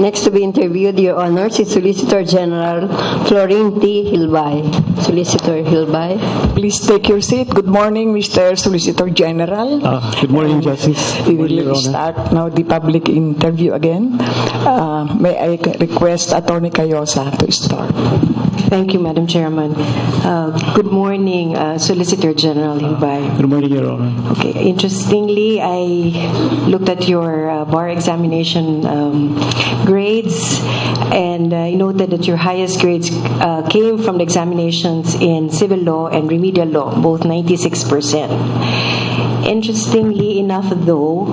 Next to be interviewed, Your Honors, is Solicitor General Florin T. Hilbay. Solicitor Hilbay. Please take your seat. Good morning, Mr. Solicitor General. Good morning, Justice. We will start now the public interview again. May I request Attorney Cayosa to start? Thank you, Madam Chairman. Good morning, Solicitor General Hilbay. Good morning, Your Honor. Okay. Interestingly, I looked at your bar examination grades, and I noted that your highest grades came from the examinations in civil law and remedial law, both 96%. Interestingly enough, though,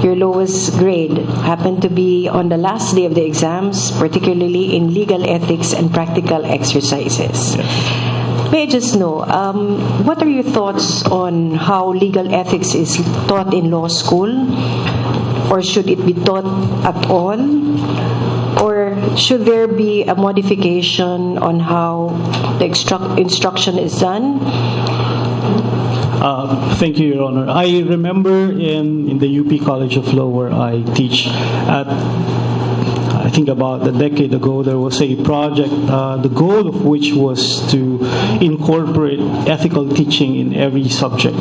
your lowest grade happened to be on the last day of the exams, particularly in legal ethics and practical exercises. May I just know, what are your thoughts on how legal ethics is taught in law school? Or should it be taught at all? Or should there be a modification on how the instruction is done? Thank you, Your Honor. I remember in the UP College of Law where I teach I think about a decade ago, there was a project, the goal of which was to incorporate ethical teaching in every subject.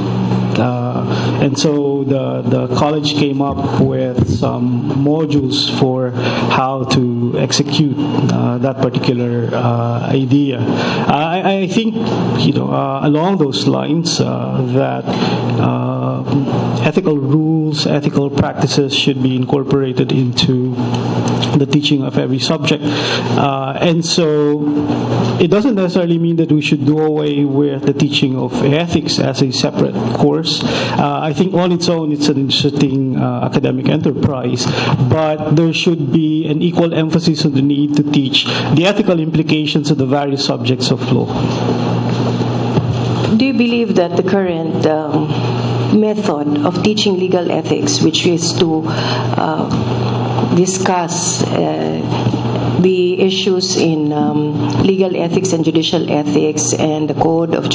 And so the college came up with some modules for how to execute that particular idea. I think, along those lines, that ethical rules, ethical practices should be incorporated into the teaching of every subject. And so it doesn't necessarily mean that we should do away with the teaching of ethics as a separate course. I think on its own it's an interesting academic enterprise, but there should be an equal emphasis on the need to teach the ethical implications of the various subjects of law. Do you believe that the current method of teaching legal ethics, which is to discuss the issues in legal ethics and judicial ethics and the code of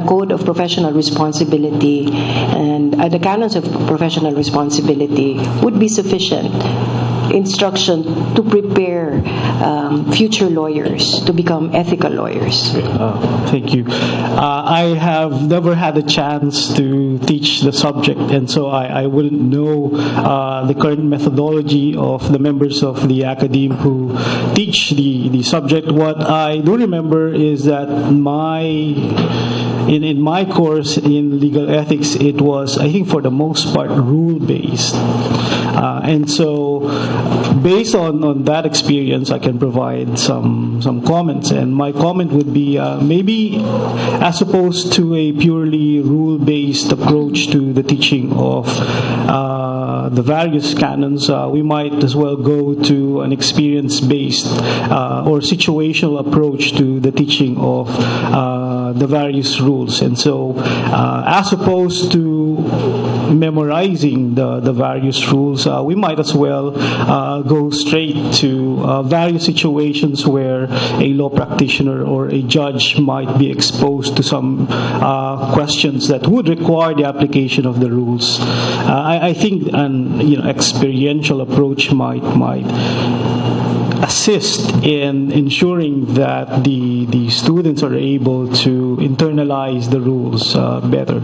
code of professional responsibility and the canons of professional responsibility would be sufficient instruction to prepare future lawyers to become ethical lawyers? Thank you. I have never had a chance to teach the subject, and so I wouldn't know the current methodology of the members of the academe who teach the subject. What I do remember is that in my course in legal ethics, it was, I think, for the most part, rule-based. And so, based on that experience, I can provide some comments. And my comment would be maybe as opposed to a purely rule-based approach to the teaching of the various canons, we might as well go to an experience-based or situational approach to the teaching of the various rules. And so, as opposed to memorizing the various rules, we might as well go straight to various situations where a law practitioner or a judge might be exposed to some questions that would require the application of the rules. I think an experiential approach might assist in ensuring that the students are able to internalize the rules better.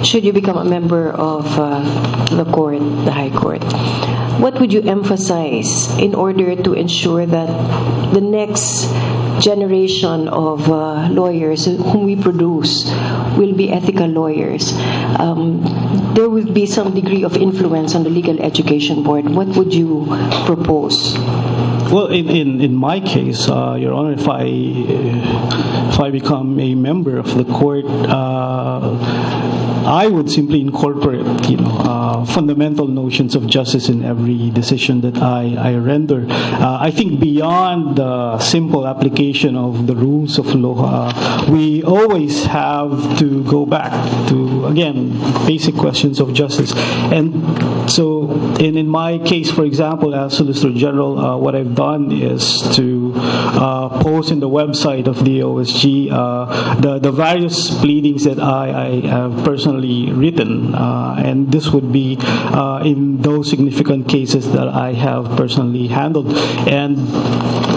Should you become a member of the court, the High Court, what would you emphasize in order to ensure that the next generation of lawyers whom we produce will be ethical lawyers? There will be some degree of influence on the Legal Education Board. What would you propose? Well, in my case, Your Honor, if I become a member of the court, I would simply incorporate, fundamental notions of justice in every decision that I render. I think beyond the simple application of the rules of law, we always have to go back to again, basic questions of justice. And so in my case, for example, as Solicitor General, what I've done is to post in the website of the OSG the various pleadings that I have personally written, and this would be in those significant cases that I have personally handled. And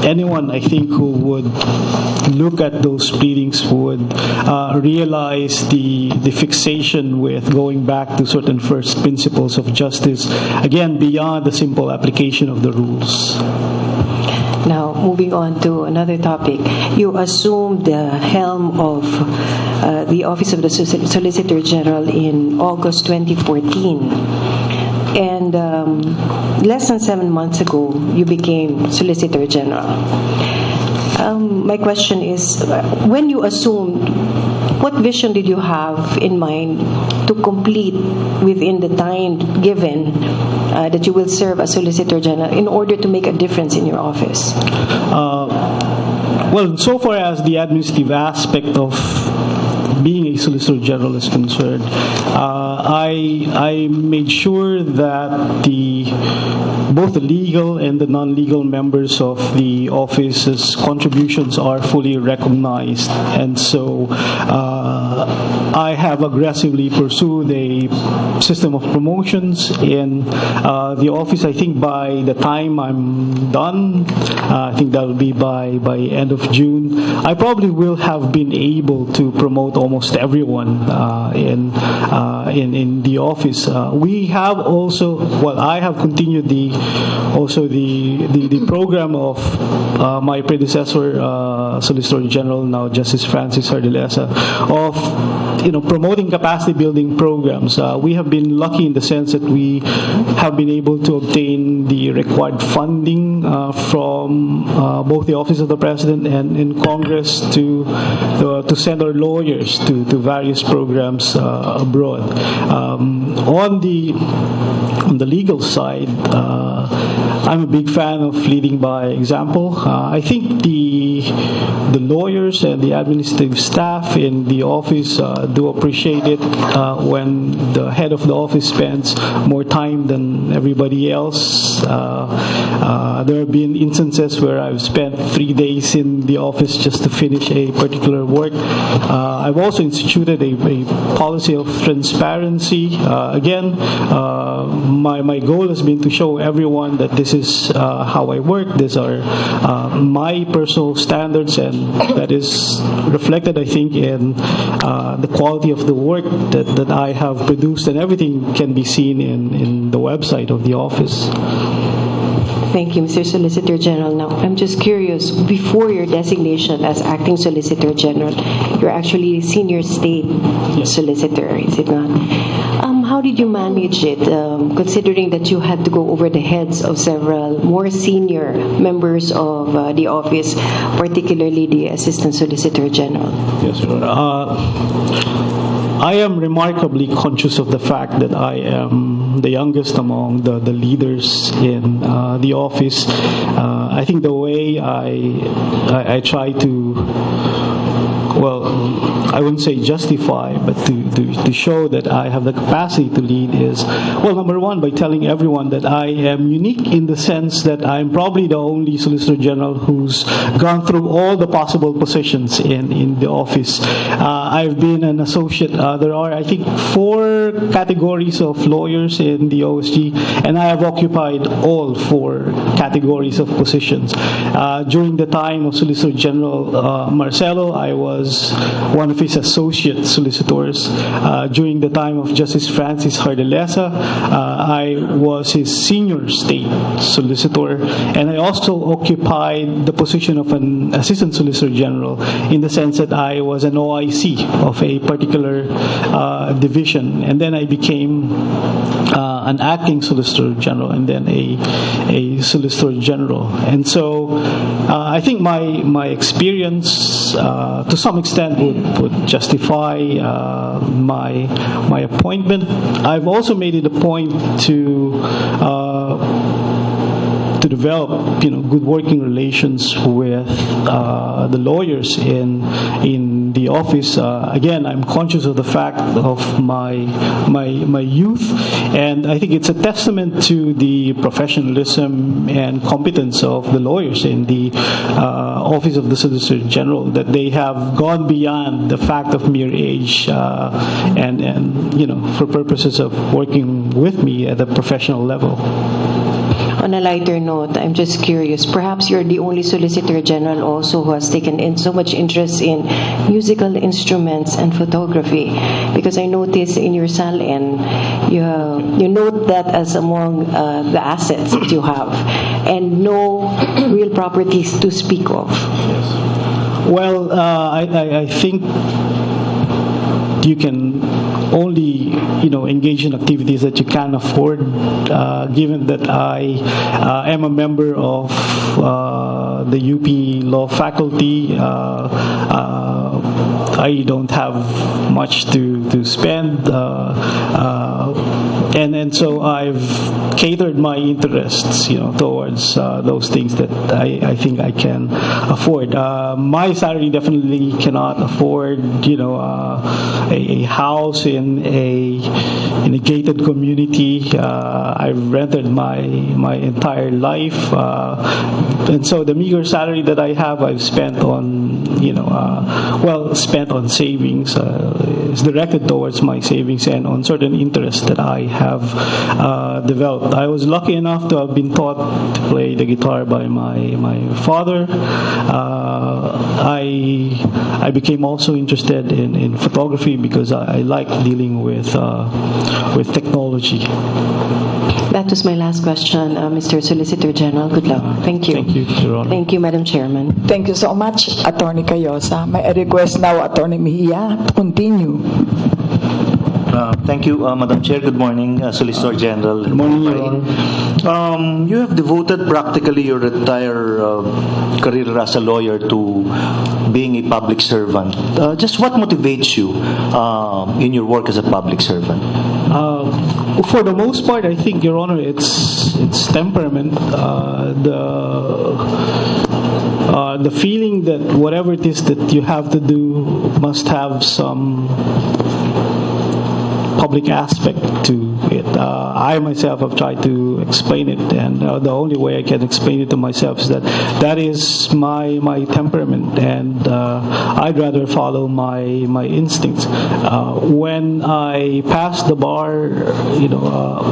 anyone, I think, who would look at those pleadings would realize the fixation with going back to certain first principles of justice, again, beyond the simple application of the rules. Now, moving on to another topic, you assumed the helm of the Office of the Solicitor General in August 2014. And less than 7 months ago, you became Solicitor General. My question is, when you assumed, what vision did you have in mind to complete within the time given that you will serve as Solicitor General in order to make a difference in your office? Well, so far as the administrative aspect of being a Solicitor General is concerned, I made sure that both the legal and the non-legal members of the office's contributions are fully recognized, and so I have aggressively pursued a system of promotions in the office. I think by the time I'm done, I think that will be by end of June, I probably will have been able to promote almost everyone in the office. We have also, well, I have continued the program of my predecessor, Solicitor General, now Justice Francis Hardilesa, of promoting capacity building programs. We have been lucky in the sense that we have been able to obtain the required funding from both the Office of the President and in Congress to send our lawyers to various programs abroad. On the legal side, I'm a big fan of leading by example. I think the lawyers and the administrative staff in the office do appreciate it when the head of the office spends more time than everybody else. There have been instances where I've spent 3 days in the office just to finish a particular work. I've also instituted a policy of transparency. Again, my goal has been to show everyone that this is how I work. These are my personal standards, and that is reflected, I think, in the quality of the work that I have produced, and everything can be seen in the website of the office. Thank you, Mr. Solicitor General. Now, I'm just curious, before your designation as Acting Solicitor General, you're actually Senior State Solicitor, is it not? How did you manage it, considering that you had to go over the heads of several more senior members of the office, particularly the Assistant Solicitor General? Yes, Your Honor. I am remarkably conscious of the fact that I am the youngest among the leaders in the office. I think the way I try to, well, I wouldn't say justify, but to show that I have the capacity to lead is, well, number one, by telling everyone that I am unique in the sense that I'm probably the only Solicitor General who's gone through all the possible positions in the office. I've been an associate. There are, I think, 4 categories of lawyers in the OSG, and I have occupied all 4 categories of positions. During the time of Solicitor General Marcelo, I was one of his associate solicitors. During the time of Justice Francis Hardilesa, I was his senior state solicitor, and I also occupied the position of an assistant solicitor general in the sense that I was an OIC of a particular division, and then I became an acting solicitor general, and then a solicitor general. And so I think my experience to some extent would justify my appointment. I've also made it a point to develop, good working relations with the lawyers in the office. Again, I'm conscious of the fact of my youth, and I think it's a testament to the professionalism and competence of the lawyers in the Office of the Solicitor General that they have gone beyond the fact of mere age, and for purposes of working with me at a professional level. On a lighter note, I'm just curious. Perhaps you're the only Solicitor General also who has taken in so much interest in musical instruments and photography, because I noticed in your salin you note that as among the assets that you have, and no real properties to speak of. Well, I think you can only engage in activities that you can afford. Given that I am a member of the UP Law Faculty, I don't have much to spend, and so I've catered my interests, towards those things that I think I can afford. My salary definitely cannot afford, a house in a gated community. I've rented my entire life, and so the meager salary that I have, I've spent on spent on savings. Is directed towards my savings and on certain interests that I have developed. I was lucky enough to have been taught to play the guitar by my father. I became also interested in photography because I like dealing with technology. That was my last question, Mr. Solicitor General. Good luck. Thank you. Thank you, Your Honor. Thank you, Madam Chairman. Thank you so much, Attorney Cayosa. May I request now Attorney Mejia to continue. Thank you, Madam Chair. Good morning, Solicitor General. Good morning, Your Honor. You have devoted practically your entire career as a lawyer to being a public servant. Just what motivates you in your work as a public servant? For the most part, I think, Your Honor, it's temperament. The feeling that whatever it is that you have to do must have some public aspect to it. I myself have tried to explain it, and the only way I can explain it to myself is that is my temperament, and I'd rather follow my instincts. When I passed the bar,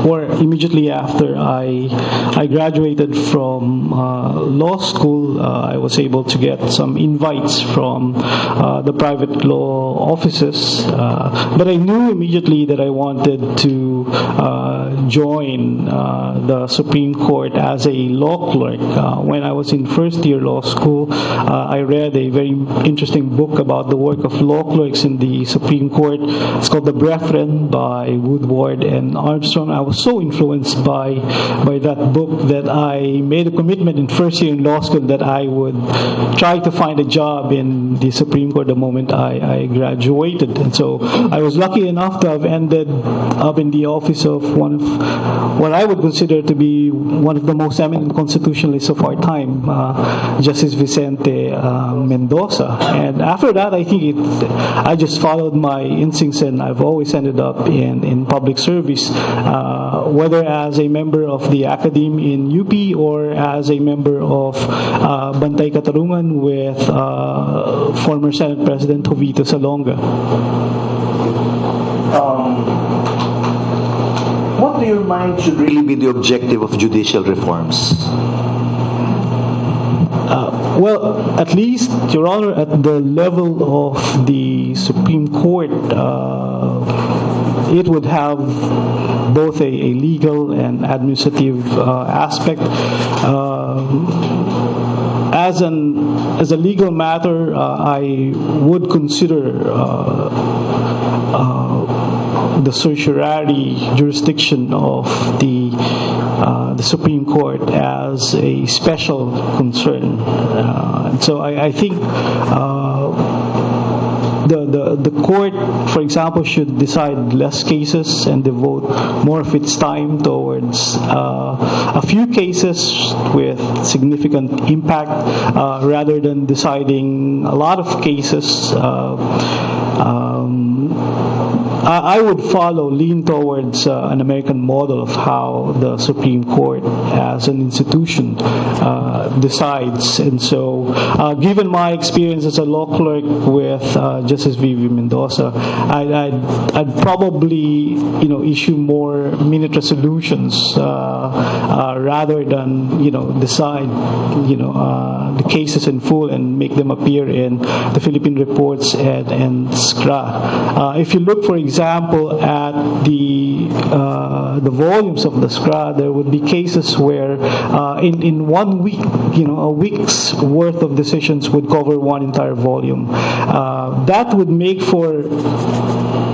or immediately after I graduated from law school, I was able to get some invites from the private law offices, but I knew immediately that I wanted to join the Supreme Court as a law clerk. When I was in first year law school, I read a very interesting book about the work of law clerks in the Supreme Court. It's called The Brethren by Woodward and Armstrong. I was so influenced by that book that I made a commitment in first year in law school that I would try to find a job in the Supreme Court the moment I graduated. And so I was lucky enough to have ended up in the office of one of what I would consider to be one of the most eminent constitutionalists of our time, Justice Vicente Mendoza. And after that, I think I just followed my instincts, and I've always ended up in public service, whether as a member of the academe in UP or as a member of Bantay Katarungan with former Senate President Jovito Salonga. What to your mind should really be the objective of judicial reforms? Well, at least, Your Honor, at the level of the Supreme Court, it would have both a legal and administrative aspect. As a legal matter, I would consider the certiorari jurisdiction of the Supreme Court as a special concern. And so I think the court, for example, should decide less cases and devote more of its time towards a few cases with significant impact rather than deciding a lot of cases. I would lean towards an American model of how the Supreme Court as an institution decides. And so, given my experience as a law clerk with Justice Vivi Mendoza, I'd probably issue more minute resolutions rather than decide the cases in full and make them appear in the Philippine Reports and SCRA. If you look, for example, at the volumes of the SCRA, there would be cases where in 1 week, a week's worth of decisions would cover one entire volume. That would make for,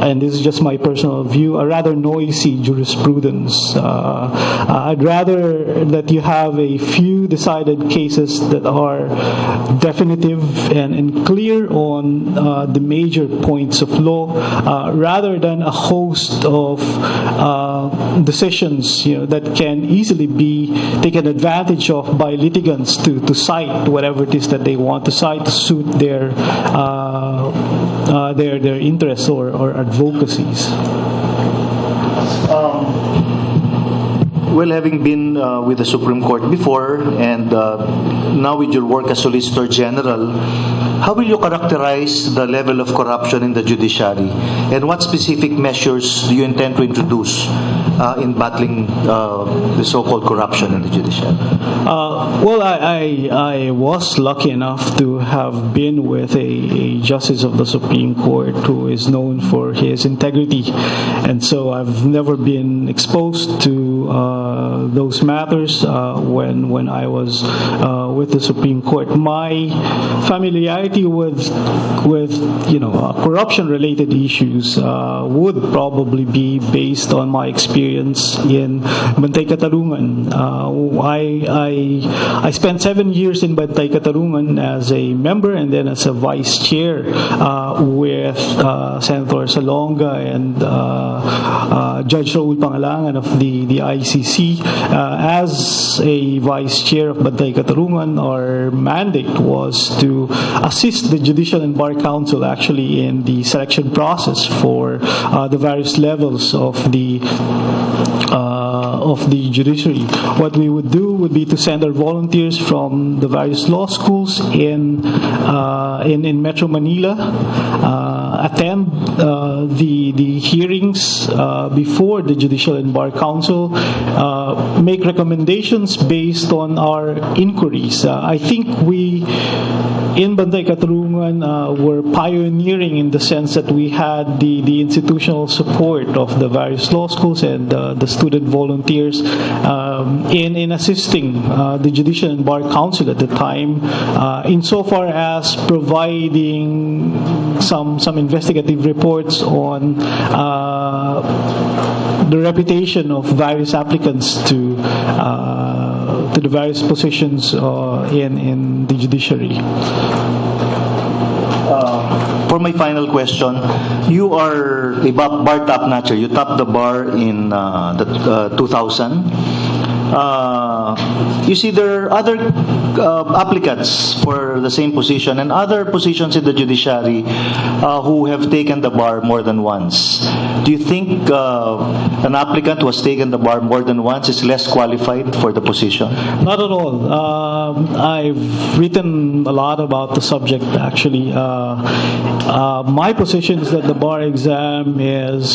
and this is just my personal view, a rather noisy jurisprudence. I'd rather that you have a few decided cases that are definitive and clear on the major points of law, rather than a host of decisions that can easily be taken advantage of by litigants to cite whatever it is that they want to cite to suit their interests or advocacies. Well, having been with the Supreme Court before and now with your work as Solicitor General, how will you characterize the level of corruption in the judiciary, and what specific measures do you intend to introduce in battling the so-called corruption in the judiciary? Well, I was lucky enough to have been with a justice of the Supreme Court who is known for his integrity, and so I've never been exposed to those matters when I was with the Supreme Court. My familiarity with corruption-related issues would probably be based on my experience in Bantay Katarungan. I spent 7 years in Bantay Katarungan as a member and then as a vice chair with Senator Salonga and Judge Raul Pangalangan of the ICC. As a vice chair of Bantay Katarungan, our mandate was to assist the Judicial and Bar Council actually in the selection process for the various levels of the judiciary. What we would do would be to send our volunteers from the various law schools in Metro Manila, attend the hearings before the Judicial and Bar Council, make recommendations based on our inquiries. I think we in Bantay Katarungan were pioneering in the sense that we had the institutional support of the various law schools and the student volunteers in assisting the Judicial and Bar Council at the time, insofar as providing some investigative reports on the reputation of various applicants to the various positions in the judiciary. For my final question, you are a bar top-notcher. You topped the bar in 2000. You see, there are other applicants for the same position and other positions in the judiciary who have taken the bar more than once. Do you think an applicant who has taken the bar more than once is less qualified for the position? Not at all. I've written a lot about the subject, actually. My position is that the bar exam is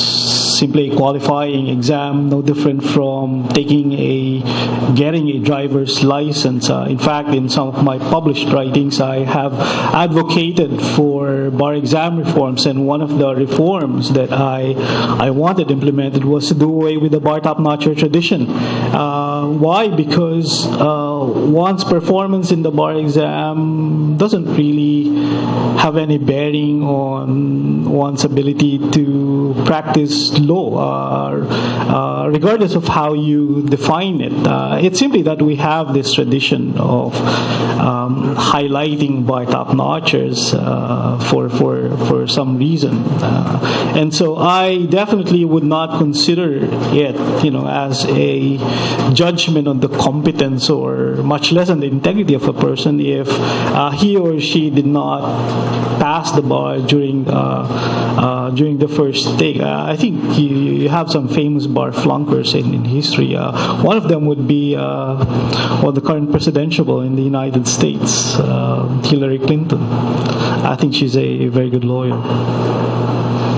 simply a qualifying exam, no different from getting a driver's license. In fact, in some of my published writings, I have advocated for bar exam reforms, and one of the reforms that I wanted implemented was to do away with the bar top-notcher tradition. Why? Because one's performance in the bar exam doesn't really have any bearing on one's ability to practice law, regardless of how you define it. It's simply that we have this tradition of highlighting bar top-notchers for some reason, and so I definitely would not consider it, as a judgment on the competence or much less on the integrity of a person if he or she did not pass the bar during the first take. I think you have some famous bar flunkers in history. One of them would be the current presidential in the United States, Hillary Clinton. I think she's a very good lawyer.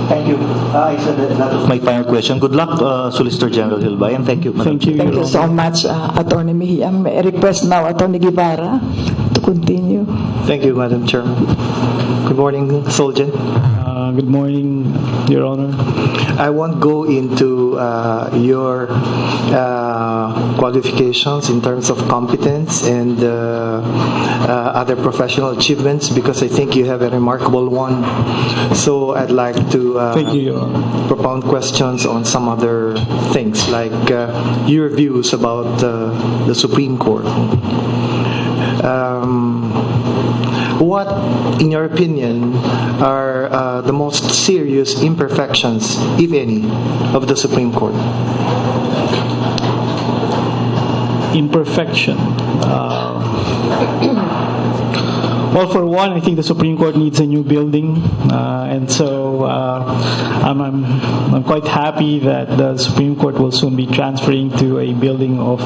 Thank you. I said that was my final question. Good luck, Solicitor General Hilbay, and thank you, Madam Thank you. Thank you so much, Attorney Mejia. May I request now Attorney Guevara to continue. Thank you, Madam Chairman. Good morning, Soljan. Good morning, Your Honor. I won't go into your qualifications in terms of competence and other professional achievements because I think you have a remarkable one. So I'd like to Thank you, Your Honor. propound questions on some other things like your views about the Supreme Court. What, in your opinion, are the most serious imperfections, if any, of the Supreme Court? Imperfection. Well, for one, I think the Supreme Court needs a new building, and so I'm quite happy that the Supreme Court will soon be transferring to a building of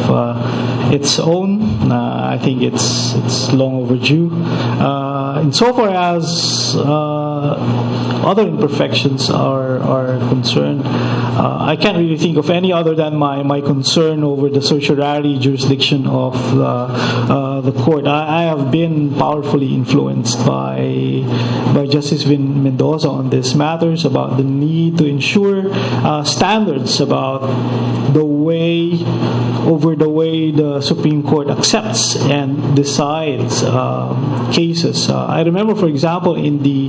its own. I think it's long overdue. Insofar as other imperfections are concerned, I can't really think of any other than my concern over the certiorari jurisdiction of the court. I have been powerfully influenced by Justice Mendoza on these matters about the need to ensure standards about the way the Supreme Court accepts and decides cases. I remember, for example, in the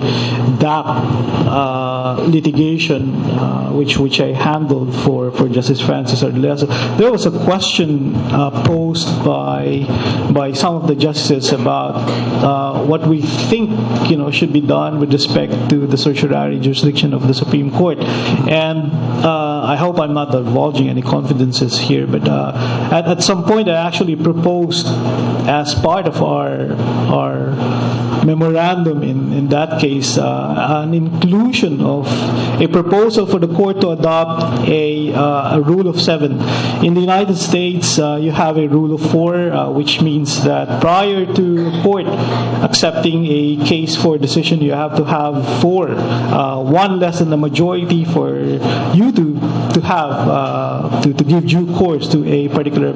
DAC litigation, which I handled for Justice Francis Ardilesa, there was a question posed by some of the justices about what we think should be done with respect to the certiorari jurisdiction of the Supreme Court. And I hope I'm not divulging any confidences here, but at some point I actually proposed, as part of our memorandum in that case, an inclusion of a proposal for the court to adopt a rule of 7. In the United States, you have a rule of 4, which means that prior to a court accepting a case for decision, you have to have 4, one less than the majority for you to have to give due course to a particular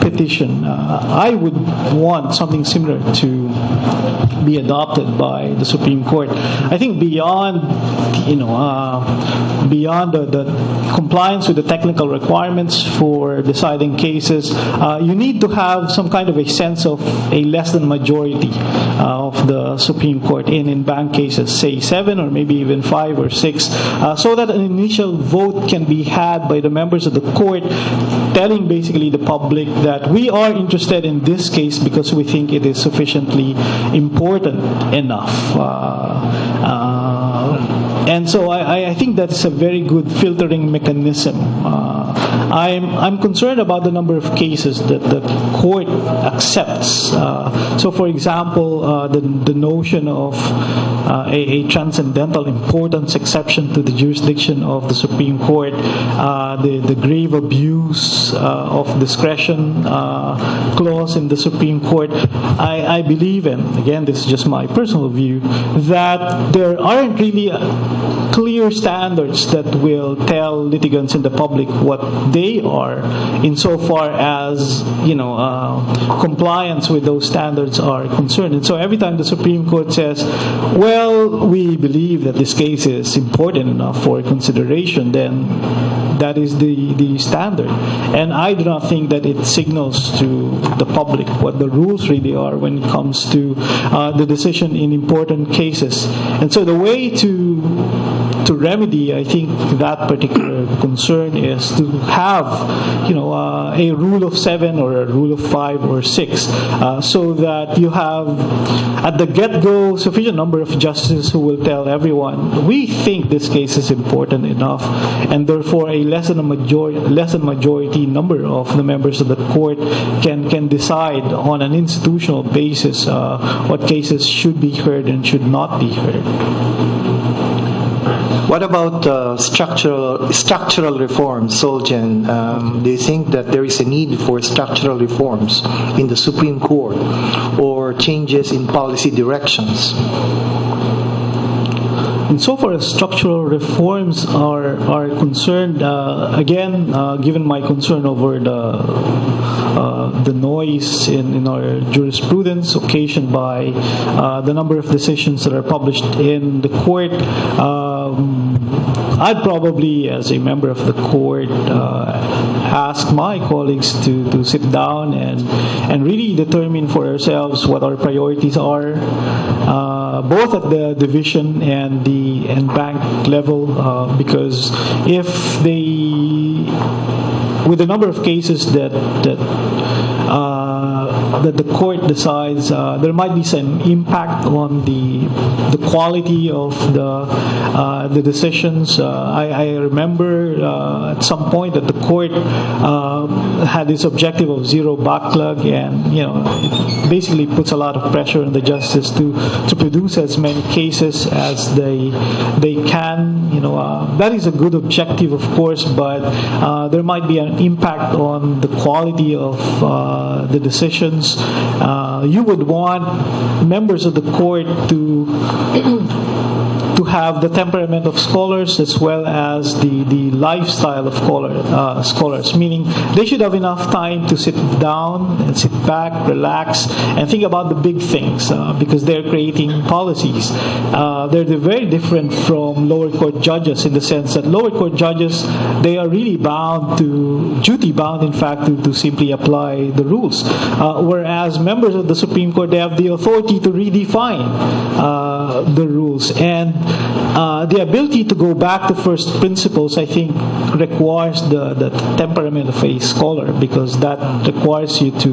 petition. I would want something similar to be adopted by the Supreme Court. I think beyond the compliance with the technical requirements for deciding cases, you need to have some kind of a sense of a less than majority of the Supreme Court in bank cases, say 7 or maybe even 5 or 6, so that an initial vote can be had by the members of the court, telling basically the public that we are interested in this case because we think it is sufficiently important enough. And so I think that's a very good filtering mechanism. I'm concerned about the number of cases that the court accepts. So, for example, the notion of a transcendental importance exception to the jurisdiction of the Supreme Court, the grave abuse of discretion clause in the Supreme Court. I believe, and again, this is just my personal view, that there aren't really clear standards that will tell litigants and the public what they are, insofar as compliance with those standards are concerned. And so every time the Supreme Court says, well, we believe that this case is important enough for consideration, then that is the standard. And I do not think that it signals to the public what the rules really are when it comes to the decision in important cases. And so the way to remedy, I think, that particular concern is to have, a rule of 7 or a rule of 5 or 6, so that you have at the get-go sufficient number of justices who will tell everyone, we think this case is important enough, and therefore a less than majority number of the members of the court can decide on an institutional basis what cases should be heard and should not be heard. What about structural reforms, Soljan? Do you think that there is a need for structural reforms in the Supreme Court or changes in policy directions? And so far as structural reforms are concerned, again, given my concern over the noise in our jurisprudence occasioned by the number of decisions that are published in the court, I'd probably, as a member of the court, ask my colleagues to sit down and really determine for ourselves what our priorities are, both at the division and the bank level, because if with the number of cases that the court decides, there might be some impact on the quality of the decisions. I remember at some point that the court had this objective of zero backlog, and it basically puts a lot of pressure on the justice to produce as many cases as they can. That is a good objective, of course, but there might be an impact on the quality of the decisions. You would want members of the court to have the temperament of scholars as well as the lifestyle of scholars, meaning they should have enough time to sit down and sit back, relax, and think about the big things, because they're creating policies. They're very different from lower court judges in the sense that lower court judges, they are really duty bound, in fact, to simply apply the rules. Whereas members of the Supreme Court, they have the authority to redefine the rules. And the ability to go back to first principles, I think, requires the temperament of a scholar, because that requires you to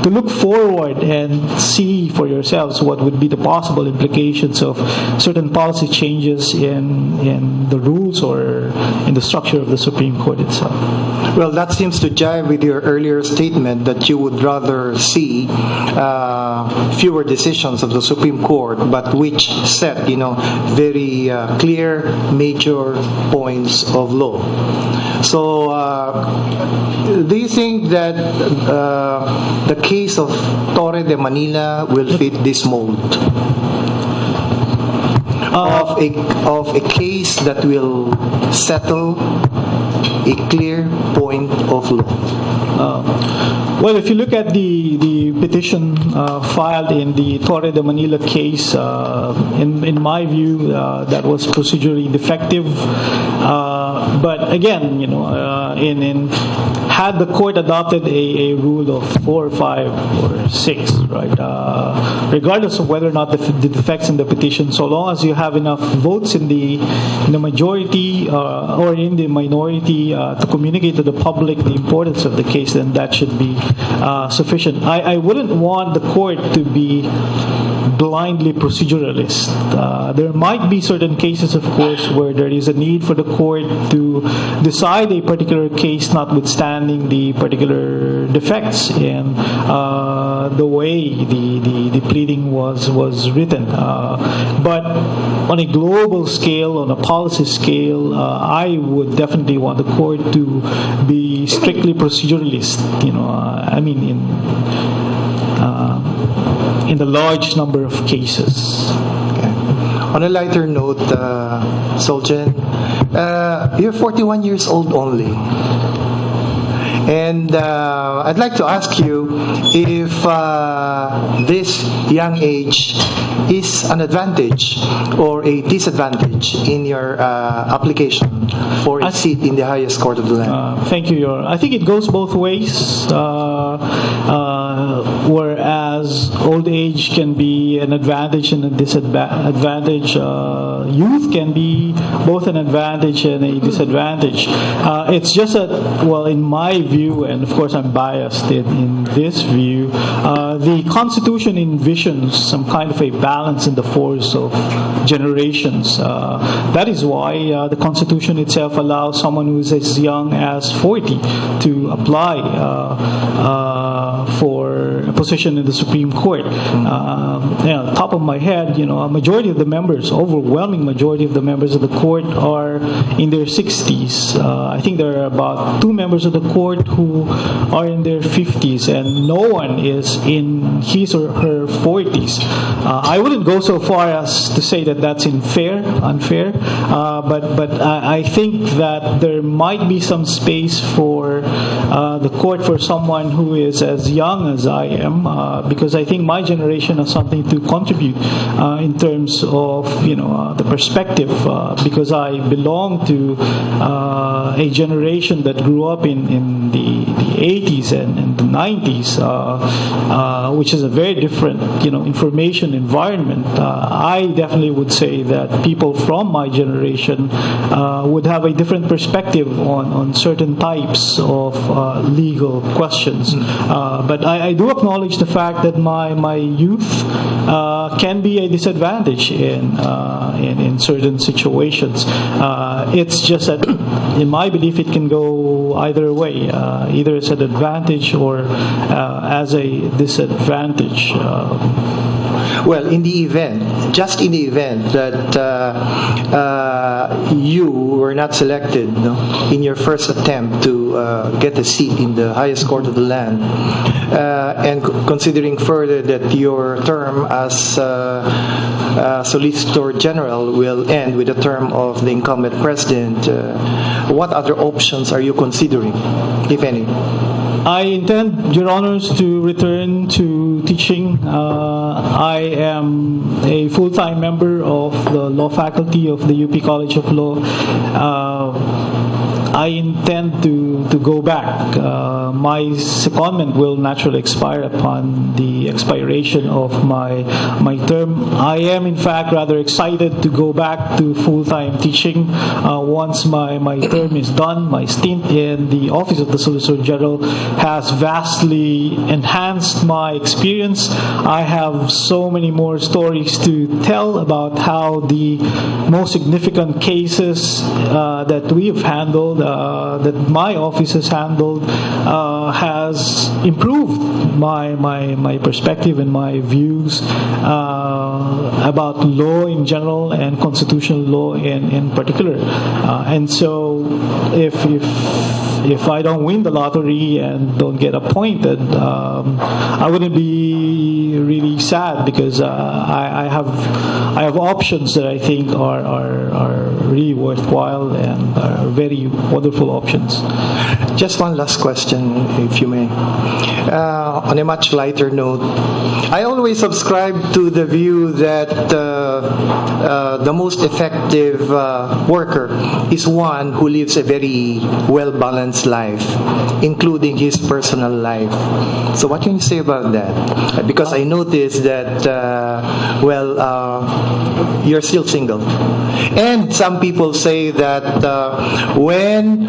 look forward and see for yourselves what would be the possible implications of certain policy changes in the rules or in the structure of the Supreme Court itself. Well, that seems to jive with your earlier statement that you would rather see fewer decisions of the Supreme Court, but which set, very clear major points of law. So, do you think that the case of Torre de Manila will fit this mold? Of a case that will settle a clear point of law. Well, if you look at the petition filed in the Torre de Manila case, in my view, that was procedurally defective. But again, had the court adopted a rule of 4, 5, or 6, right? Regardless of whether or not the defects in the petition, so long as you have enough votes in the majority or in the minority to communicate to the public the importance of the case, then that should be sufficient. I wouldn't want the court to be blindly proceduralist. There might be certain cases, of course, where there is a need for the court to decide a particular case, notwithstanding the particular defects in the way the pleading was written. But on a global scale, on a policy scale, I would definitely want the court to be strictly proceduralist. In the large number of cases. Okay. On a lighter note, Soljan, you're 41 years old only. And I'd like to ask you if this young age is an advantage or a disadvantage in your application for a seat in the highest court of the land. Thank you, Your. I think it goes both ways. Whereas old age can be an advantage and a disadvantage, youth can be both an advantage and a disadvantage. It's just that, well, in my view, and of course I'm biased in this view, the Constitution envisions some kind of a balance in the force of generations. That is why the Constitution itself allows someone who is as young as 40 to apply for a position in the Supreme Court. Top of my head, a majority of the members, overwhelming majority of the members of the court are in their 60s. I think there are about 2 members of the court who are in their 50s, and no one is in his or her 40s. I wouldn't go so far as to say that that's unfair, but I think that there might be some space for the court for someone who is as young as I am, because I think my generation has something to contribute in terms of the perspective, because I belong to a generation that grew up in the 80s and the 90s, which is a very different information environment. I definitely would say that people from my generation would have a different perspective on certain types of legal questions. But I do acknowledge the fact that my youth can be a disadvantage in certain situations. It's just that, in my belief, it can go either way, either as an advantage or as a disadvantage. Well, in the event that you were not selected in your first attempt to get a seat in the highest court of the land, and considering further that your term as Solicitor General will end with the term of the incumbent president, what other options are you considering, if any? I intend, Your Honors, to return to teaching. I am a full-time member of the law faculty of the UP College of Law. I intend to go back. My secondment will naturally expire upon the expiration of my term. I am, in fact, rather excited to go back to full-time teaching once my term is done. My stint in the Office of the Solicitor General has vastly enhanced my experience. I have so many more stories to tell about how the most significant cases that we have handled, that my office has handled, has improved my perspective and my views about law in general and constitutional law in particular. And so if I don't win the lottery and don't get appointed, I wouldn't be really sad, because I have options that I think are really worthwhile and are very wonderful options. Just one last question, if you may. On a much lighter note, I always subscribe to the view that the most effective worker is one who lives a very well-balanced life, including his personal life. So what can you say about that? Because I noticed that, you're still single. And some people say that when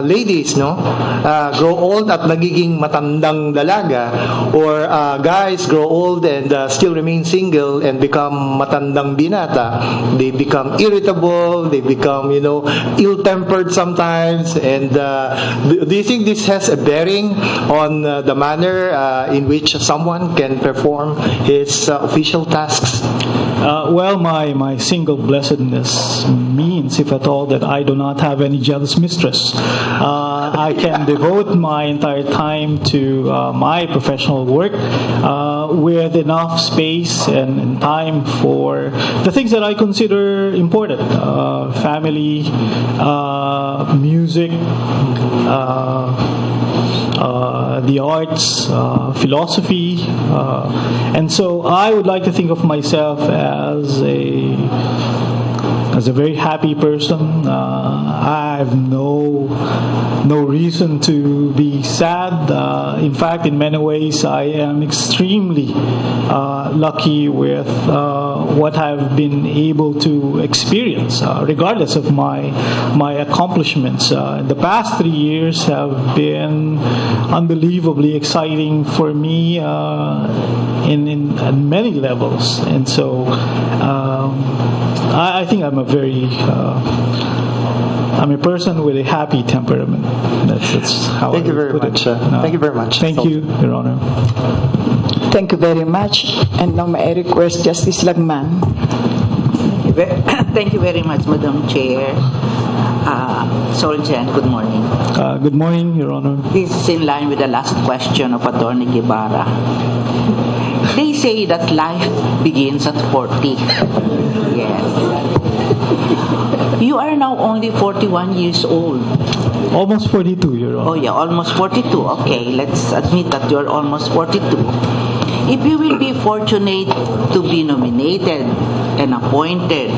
ladies grow old at nagiging matandang dalaga, or guys grow old and still remain single and become matandang binata, they become irritable, they become ill-tempered sometimes. And do you think this has a bearing on the manner in which someone can perform his official tasks? My single blessedness means, if at all, that I do not have any jealous mistress. I can devote my entire time to my professional work with enough space and time for the things that I consider important: family, music, the arts, philosophy, and so I would like to think of myself as a very happy person. I have no reason to be sad. In fact, in many ways, I am extremely lucky with what I've been able to experience, regardless of my accomplishments. The past 3 years have been unbelievably exciting for me in many levels, and so I think I'm I'm a person with a happy temperament. That's how Thank I you would very put much. it. Thank you very much. Thank you, Your Honor. Thank you very much. And now may I request Justice Lagman. Thank you very much, Madam Chair. Soljan, good morning. Good morning, Your Honor. This is in line with the last question of Attorney Guevara. They say that life begins at 40. Yes. You are now only 41 years old. Almost 42, Your Honor. Oh yeah, almost 42. Okay, let's admit that you're almost 42. If you will be fortunate to be nominated and appointed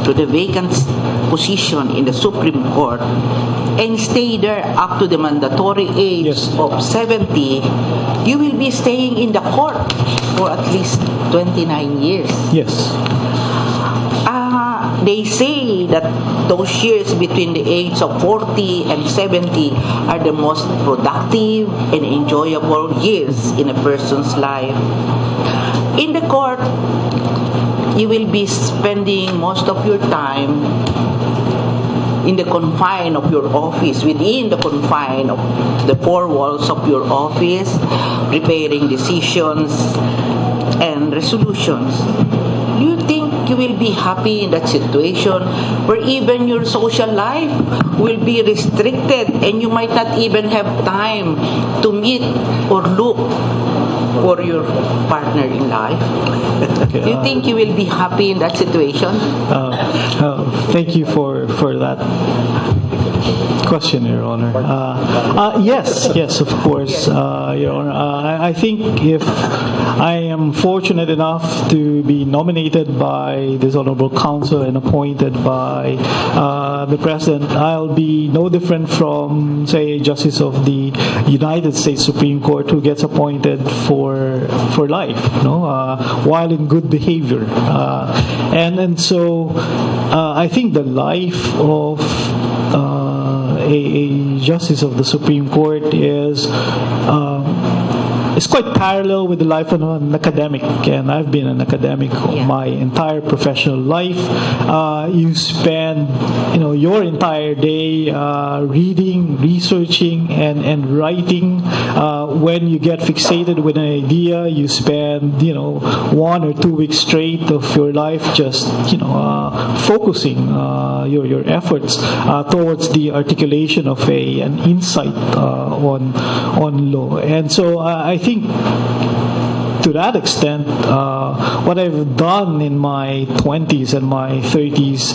to the vacant position in the Supreme Court and stay there up to the mandatory age Yes. of 70, you will be staying in the court for at least 29 years. Yes. They say that those years between the age of 40 and 70 are the most productive and enjoyable years in a person's life. In the court, you will be spending most of your time in the confine of your office, within the confine of the four walls of your office, preparing decisions and resolutions. Do you think you will be happy in that situation where even your social life will be restricted and you might not even have time to meet or look for your partner in life? Do you think you will be happy in that situation? Thank you for that question, Your Honor. Yes, of course, Your Honor. I think if I am fortunate enough to be nominated by this Honorable Council and appointed by the President, I'll be no different from, say, a Justice of the United States Supreme Court who gets appointed for life, while in good behavior. And so I think the life of a Justice of the Supreme Court is quite parallel with the life of an academic, and I've been an academic my entire professional life. You spend, your entire day reading, researching, and writing. When you get fixated with an idea, you spend 1 or 2 weeks straight of your life just focusing your efforts towards the articulation of an insight on law. And so I think to that extent, what I've done in my 20s and my 30s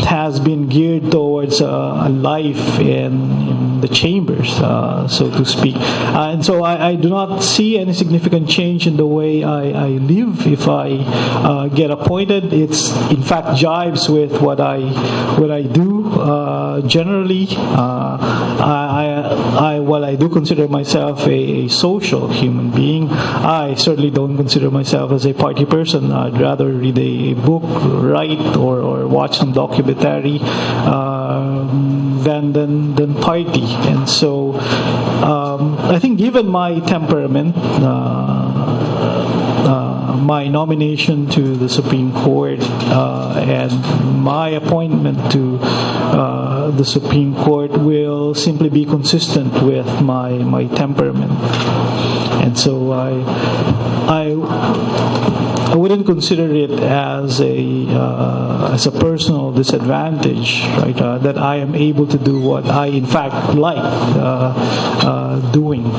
has been geared towards a life in the chambers, so to speak. And so I do not see any significant change in the way I live if I get appointed. It's in fact jives with what I do generally. While I do consider myself a social human being, I certainly don't consider myself as a party person. I'd rather read a book, write, or watch some documentary than party. And so I think given my temperament, my nomination to the Supreme Court and my appointment to the Supreme Court will simply be consistent with my temperament. And so I wouldn't consider it as a personal disadvantage, right? That I am able to do what I in fact like doing,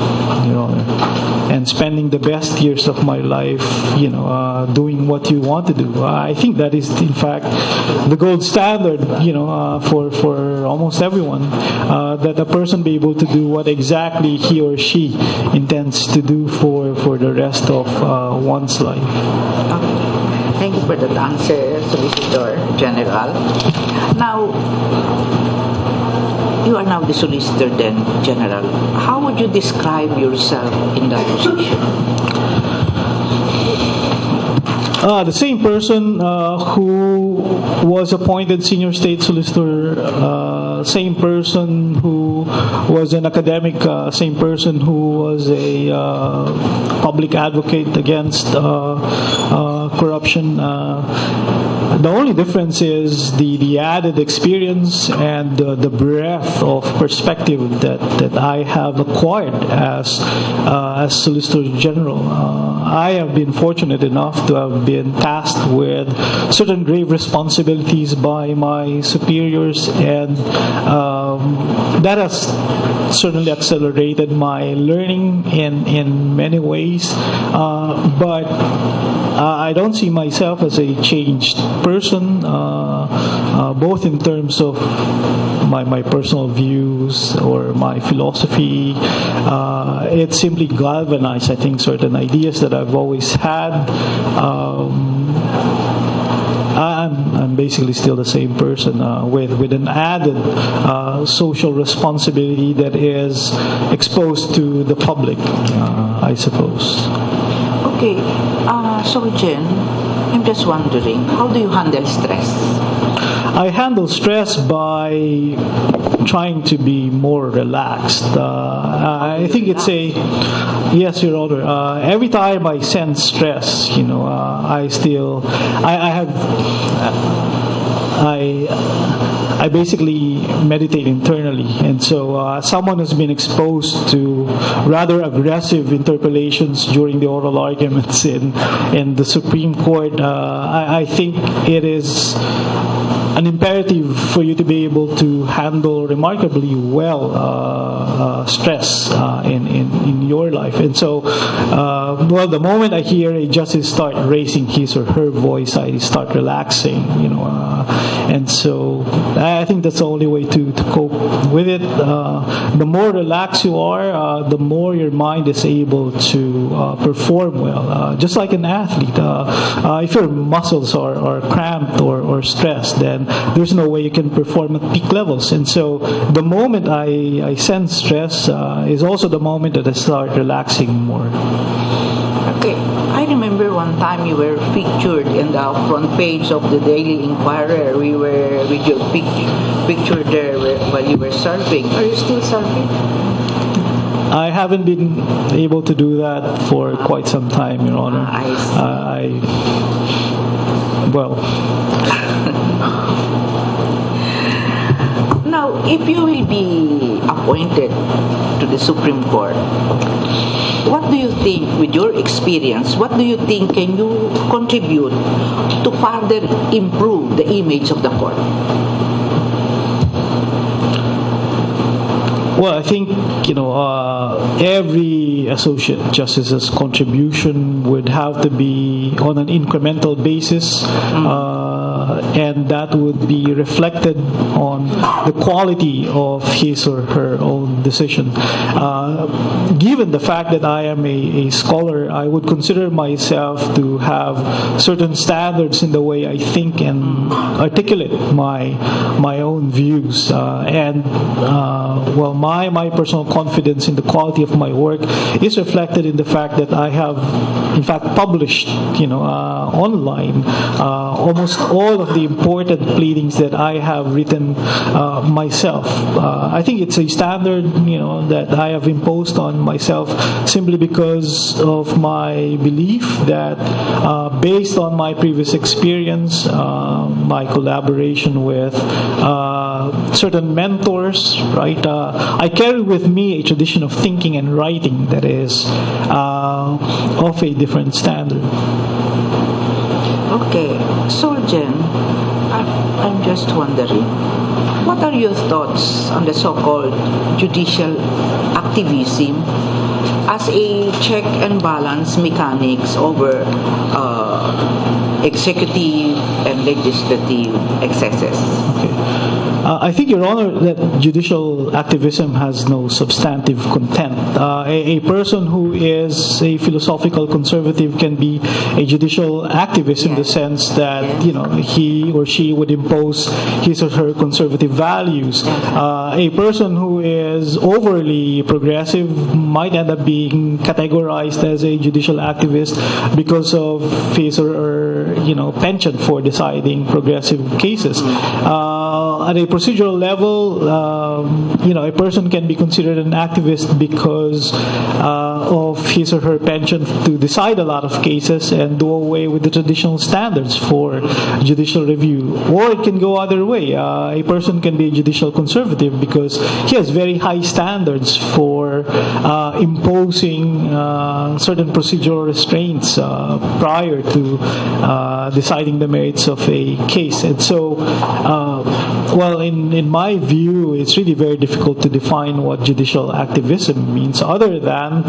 And and spending the best years of my life, doing what you want to do. I think that is, in fact, the gold standard, for almost everyone, that a person be able to do what exactly he or she intends to do for the rest of one's life. Thank you for that answer, Solicitor General. Now, you are now the Solicitor General. How would you describe yourself in that position? The same person who was appointed Senior State Solicitor, same person who was an academic, same person who was a public advocate against corruption. The only difference is the added experience and the breadth of perspective that I have acquired as Solicitor General. I have been fortunate enough to have been tasked with certain grave responsibilities by my superiors, and that has certainly accelerated my learning in many ways. But I don't see myself as a changed person, both in terms of my personal views or my philosophy. It simply galvanized, I think, certain ideas that I've always had. I'm basically still the same person with an added social responsibility that is exposed to the public, I suppose. Okay, so Jen, I'm just wondering, how do you handle stress? I handle stress by trying to be more relaxed. I think it's yes, Your Honor. Every time I sense stress, I basically meditate internally, and so someone who's been exposed to rather aggressive interpellations during the oral arguments in the Supreme Court, I think it is an imperative for you to be able to handle remarkably well stress in your life. And so, the moment I hear a justice start raising his or her voice, I start relaxing, and so I think that's the only way to cope with it. The more relaxed you are, the more your mind is able to perform well. Just like an athlete, if your muscles are cramped or stressed, then there's no way you can perform at peak levels. And so the moment I sense stress is also the moment that I start relaxing more. Okay, I remember one time you were featured in the front page of the Daily Inquirer. We were with your picture there while you were surfing. Are you still surfing? I haven't been able to do that for quite some time, Your Honor. I see. Now, if you will be appointed to the Supreme Court, what do you think, with your experience, what do you think can you contribute to further improve the image of the court? Well, I think, every associate justice's contribution would have to be on an incremental basis, and that would be reflected on the quality of his or her own decision. Given the fact that I am a scholar, I would consider myself to have certain standards in the way I think and articulate my own views, my personal confidence in the quality of my work is reflected in the fact that I have, in fact, published, online almost all of the important pleadings that I have written myself. I think it's a standard, that I have imposed on myself simply because of my belief that, based on my previous experience, my collaboration with certain mentors, right? I carry with me a tradition of thinking and writing that is of a different standard. Okay, so Jen, I'm just wondering, what are your thoughts on the so-called judicial activism as a check and balance mechanics over executive and legislative excesses. Okay. I think, Your Honor, that judicial activism has no substantive content. A person who is a philosophical conservative can be a judicial activist in the sense that he or she would impose his or her conservative values. A person who is overly progressive might end up being categorized as a judicial activist because of his or her penchant for deciding progressive cases. At a procedural level, a person can be considered an activist because of his or her penchant to decide a lot of cases and do away with the traditional standards for judicial review. Or it can go other way. A person can be a judicial conservative because he has very high standards for imposing certain procedural restraints prior to deciding the merits of a case. And so, in my view, it's really very difficult to define what judicial activism means, other than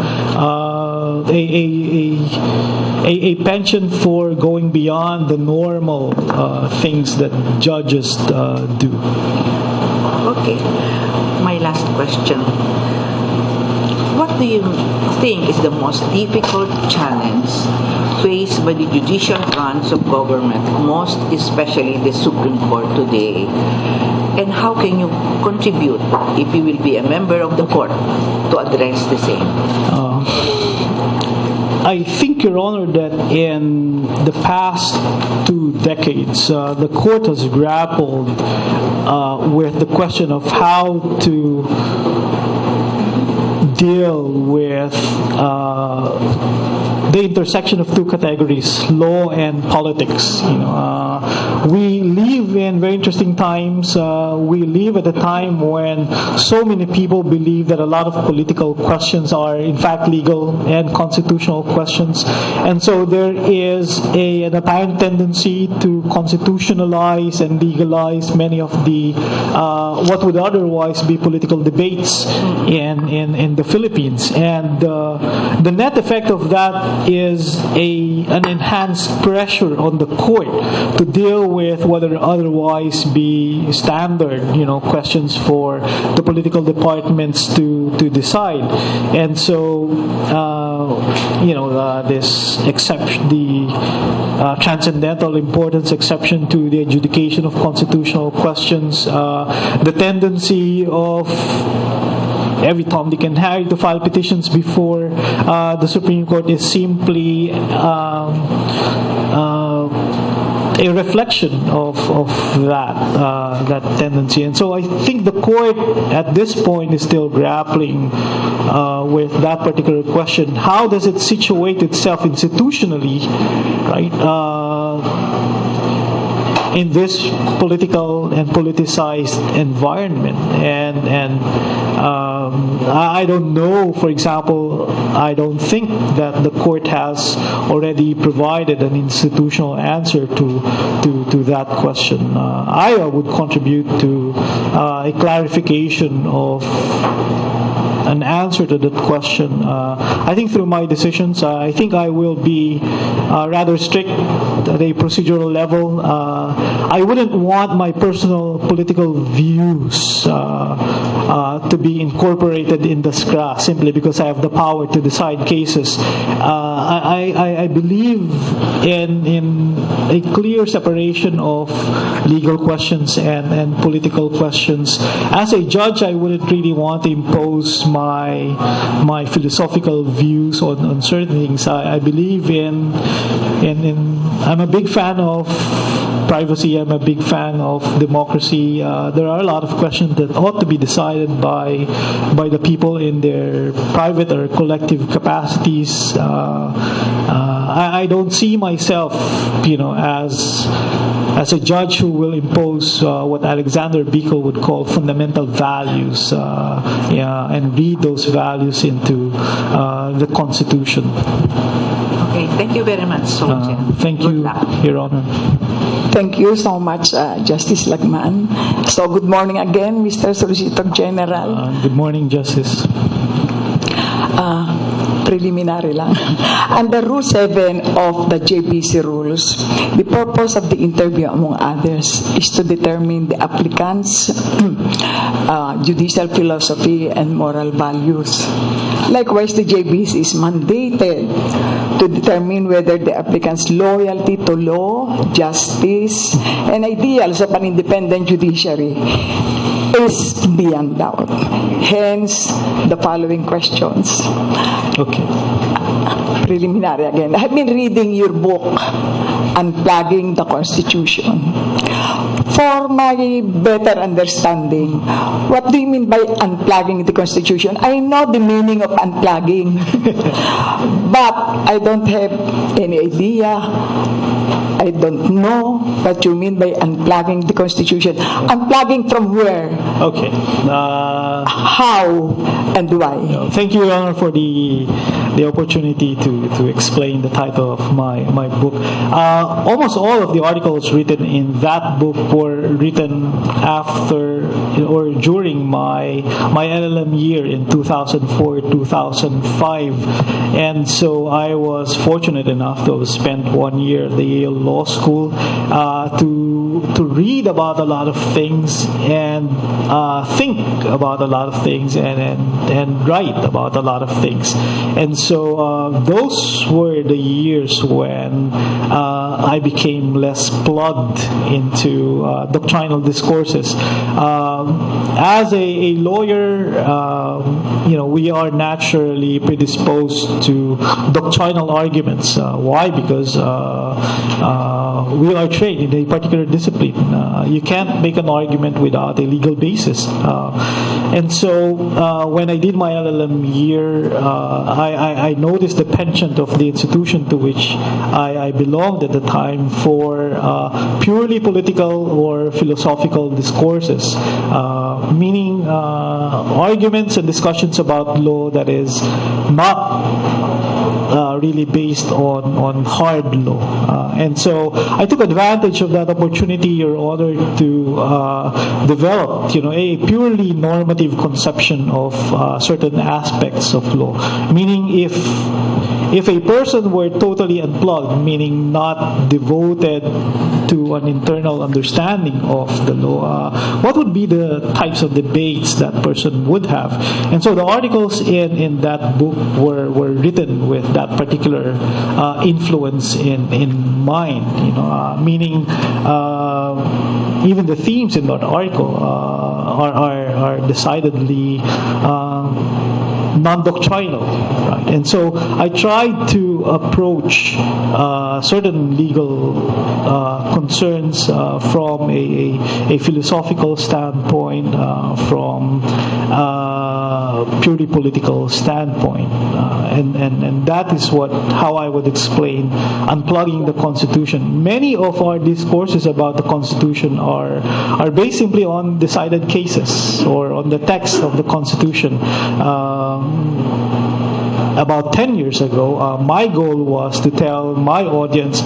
a penchant for going beyond the normal things that judges do. Okay, my last question. What do you think is the most difficult challenge faced by the judicial branch of government, most especially the Supreme Court today? And how can you contribute, if you will be a member of the court, to address the same? I think, Your Honor, that in the past 2 decades, the court has grappled with the question of how to deal with the intersection of 2 categories, law and politics. We live in very interesting times. We live at a time when so many people believe that a lot of political questions are in fact legal and constitutional questions, and so there is an apparent tendency to constitutionalize and legalize many of the what would otherwise be political debates in the Philippines, and the net effect of that is an enhanced pressure on the court to deal with what would otherwise be standard, questions for the political departments to decide, and so this exception, the transcendental importance exception to the adjudication of constitutional questions, the tendency of every Tom, Dick, and Harry to file petitions before the Supreme Court is simply a reflection of that tendency. And so I think the court at this point is still grappling with that particular question. How does it situate itself institutionally, right? In this political and politicized environment, and I don't know. For example, I don't think that the court has already provided an institutional answer to that question. I would contribute to a clarification of an answer to that question. I think through my decisions, I think I will be rather strict at a procedural level. I wouldn't want my personal political views to be incorporated in the SCRA simply because I have the power to decide cases. I believe in a clear separation of legal questions and political questions. As a judge, I wouldn't really want to impose my philosophical views on certain things. I believe in I'm a big fan of privacy. I'm a big fan of democracy. There are a lot of questions that ought to be decided by the people in their private or collective capacities. I don't see myself, as a judge who will impose what Alexander Bickel would call fundamental values, and read those values into the Constitution. Okay, thank you very much, Thank you, Your Honor. Thank you so much, Justice Lagman. So good morning again, Mr. Solicitor General. Good morning, Justice. preliminary lang. Under Rule 7 of the JBC rules, the purpose of the interview, among others, is to determine the applicant's judicial philosophy and moral values. Likewise, the JBC is mandated to determine whether the applicant's loyalty to law, justice, and ideals of an independent judiciary is beyond doubt. Hence, the following questions. Okay. Preliminary again. I have been reading your book, Unplugging the Constitution. For my better understanding, what do you mean by unplugging the Constitution? I know the meaning of unplugging, but I don't have any idea. I don't know what you mean by unplugging the Constitution. Unplugging from where? Okay. How and why? Thank you, Your Honor, for the opportunity to explain the title of my book. Almost all of the articles written in that book were written after or during my LLM year in 2004-2005, and so I was fortunate enough to have spent 1 year at the Yale Law School to read about a lot of things and think about a lot of things and write about a lot of things. And so those were the years when I became less plugged into doctrinal discourses. As a lawyer, we are naturally predisposed to doctrinal arguments. Why? Because we are trained in a particular discipline. You can't make an argument without a legal basis. And so when I did my LLM year, I noticed the penchant of the institution to which I belonged at the time for purely political or philosophical discourses, meaning arguments and discussions about law that is not really based on hard law. And so I took advantage of that opportunity in order to develop, a purely normative conception of certain aspects of law. Meaning if a person were totally unplugged, meaning not devoted to an internal understanding of the law, what would be the types of debates that person would have? And so the articles in that book were written with that particular influence in mind, meaning even the themes in that article are decidedly non-doctrinal, right? And so I tried to approach certain legal concerns from a philosophical standpoint, from purely political standpoint, and that is how I would explain unplugging the Constitution. Many of our discourses about the Constitution are based simply on decided cases or on the text of the Constitution. About 10 years ago, my goal was to tell my audience,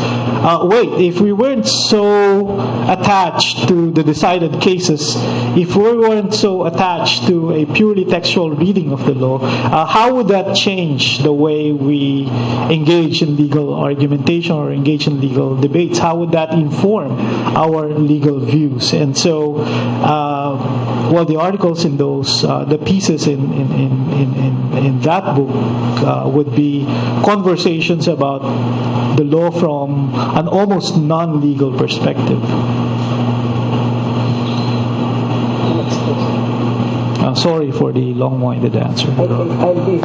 wait, if we weren't so attached to the decided cases, if we weren't so attached to a purely textual reading of the law, how would that change the way we engage in legal argumentation or engage in legal debates? How would that inform our legal views? And so, the articles in those, the pieces in that book would be conversations about the law from an almost non-legal perspective. Sorry for the long-winded answer. I'll be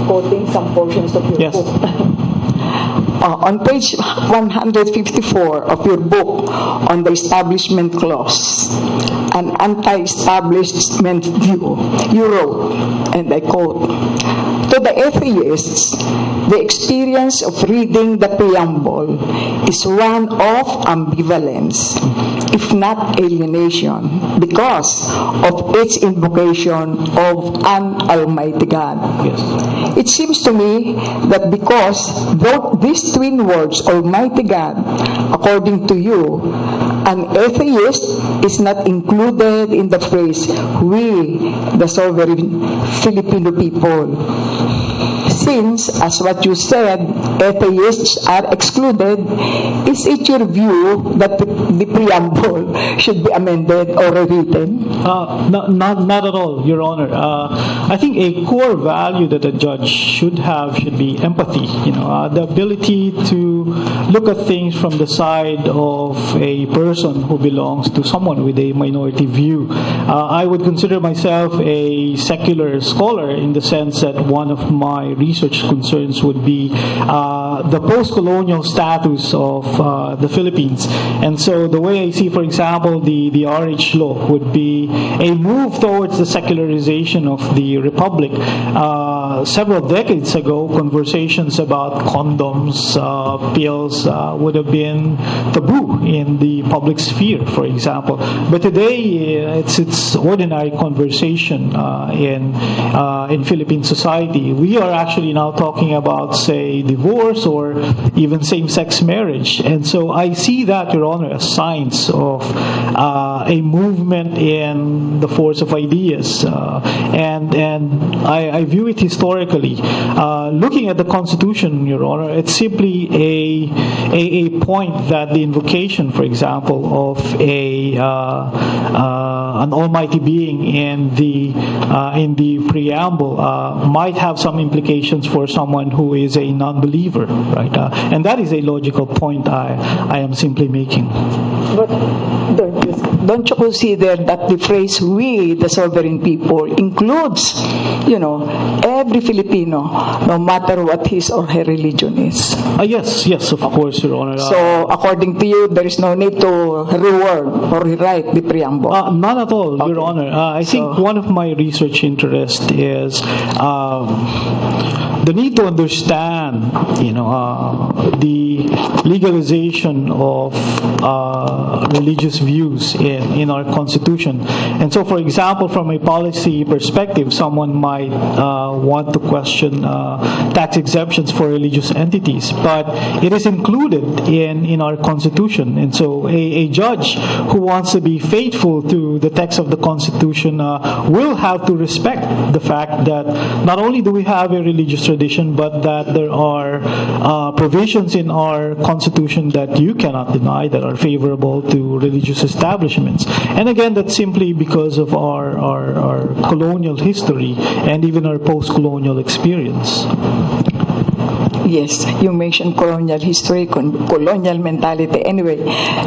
quoting some portions of your book. On page 154 of your book on the Establishment Clause, an anti-establishment view, you wrote, and I quote, "To the atheists, the experience of reading the preamble is one of ambivalence, if not alienation, because of its invocation of an Almighty God." Yes. It seems to me that because these twin words, Almighty God, according to you, an atheist is not included in the phrase, we, the sovereign Filipino people. since, as what you said, atheists are excluded, is it your view that the preamble should be amended or rewritten? Not at all, Your Honor. I think a core value that a judge should be empathy. The ability to look at things from the side of a person who belongs to someone with a minority view. I would consider myself a secular scholar in the sense that one of my research concerns would be the post-colonial status of the Philippines. And so the way I see, for example, the RH law would be a move towards the secularization of the Republic. Several decades ago, conversations about condoms, pills would have been taboo in the public sphere, for example. But today, it's ordinary conversation in Philippine society. We are actually now talking about, say, divorce or even same-sex marriage. And so I see that, Your Honor, as signs of a movement in the force of ideas. And I view it historically. Looking at the Constitution, Your Honor, it's simply a point that the invocation, for example, of an almighty being in the preamble might have some implications for someone who is a non-believer, right? And that is a logical point I am simply making. But don't you consider that the phrase "we, the sovereign people," includes, every Filipino, no matter what his or her religion is? Yes, of course, Your Honor. So, according to you, there is no need to reword or rewrite the preamble? Not at all, Okay. Your Honor. I think one of my research interests is the need to understand, the legalization of religious views in our Constitution. And so, for example, from a policy perspective, someone might want to question tax exemptions for religious entities, but it is included in our Constitution. And so a judge who wants to be faithful to the text of the Constitution will have to respect the fact that not only do we have a religious tradition, but that there are provisions in our Constitution that you cannot deny that are favorable to religious establishments. And again, that's simply because of our colonial history and even our post-colonial experience. Yes, you mentioned colonial history, colonial mentality. Anyway,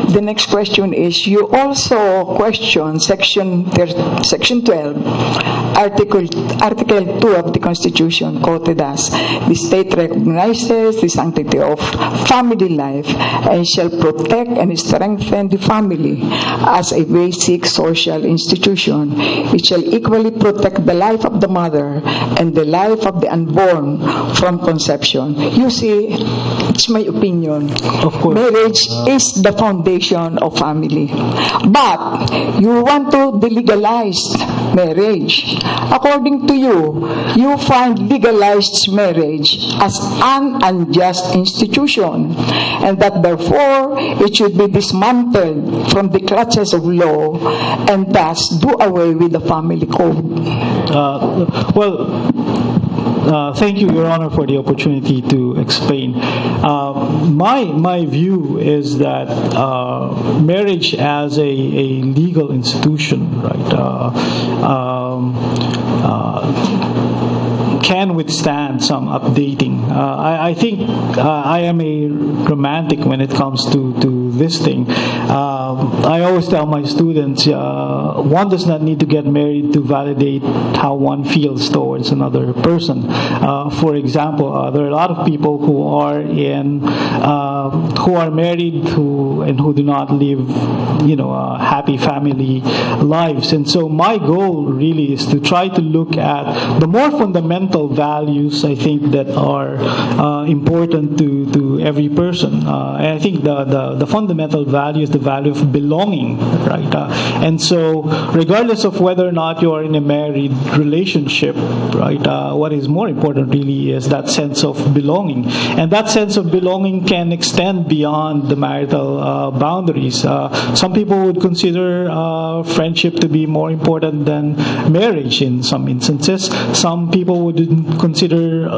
the next question is, you also question Section 12, Article 2 of the Constitution, quoted as, "The state recognizes the sanctity of family life and shall protect and strengthen the family as a basic social institution. It shall equally protect the life of the mother and the life of the unborn from conception." You see, it's my opinion. Of course. Marriage is the foundation of family. But you want to delegalize marriage. According to you, you find legalized marriage as an unjust institution, and that therefore it should be dismantled from the clutches of law and thus do away with the family code. Thank you, Your Honor, for the opportunity to explain. My view is that marriage as a legal institution, right, can withstand some updating. I think I am a romantic when it comes to this thing. I always tell my students, one does not need to get married to validate how one feels towards another person. For example, there are a lot of people who are married who do not live, happy family lives. And so my goal really is to try to look at the more fundamental values, I think, that are important to every person. And I think the fundamental fundamental value is the value of belonging, right? And so, regardless of whether or not you are in a married relationship, right, what is more important really is that sense of belonging. And that sense of belonging can extend beyond the marital boundaries. Some people would consider friendship to be more important than marriage in some instances. Some people would consider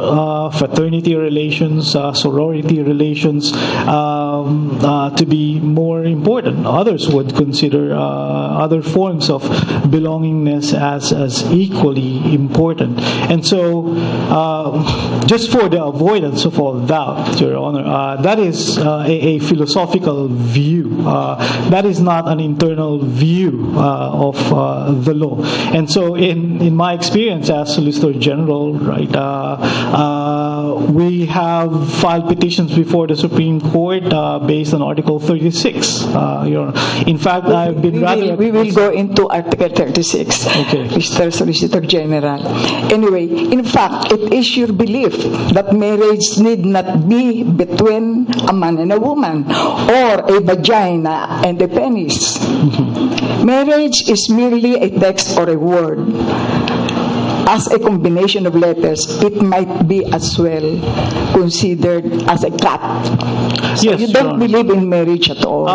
fraternity relations, sorority relations to be more important. Others would consider other forms of belongingness as equally important. And so, just for the avoidance of all doubt, Your Honor, that is a philosophical view. That is not an internal view of the law. And so, in my experience as Solicitor General, right, we have filed petitions before the Supreme Court based on Article 36. Your Honor. In fact, I've been We will go into Article 36, Okay. Mr. Solicitor General. Anyway, in fact, it is your belief that marriage need not be between a man and a woman or a vagina and a penis. Marriage is merely a text or a word. As a combination of letters, it might be as well considered as a cat. So Yes, you Your don't Honor. believe in marriage at all.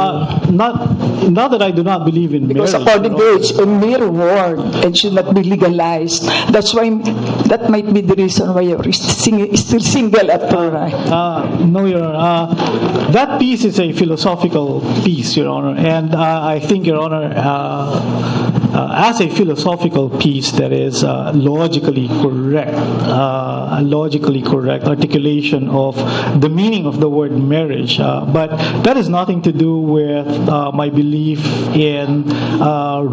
Not that I do not believe in Because marriage. according to Your Honor. it's a mere word and should not be legalized. That's why that might be the reason why you're still single at present. No, Your Honor. That piece is a philosophical piece, Your Honor, and I think, Your Honor, as a philosophical piece that is logically correct articulation of the meaning of the word marriage, but that has nothing to do with my belief in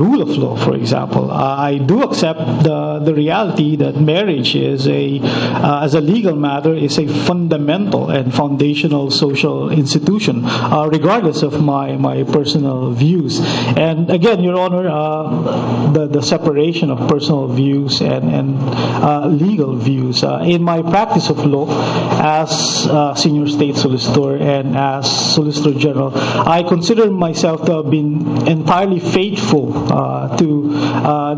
rule of law, for example. I do accept the reality that marriage is as a legal matter, is a fundamental and foundational social institution, regardless of my personal views. And again, Your Honor, the separation of personal views and legal views. In my practice of law as senior state solicitor and as Solicitor General, I consider myself to have been entirely faithful to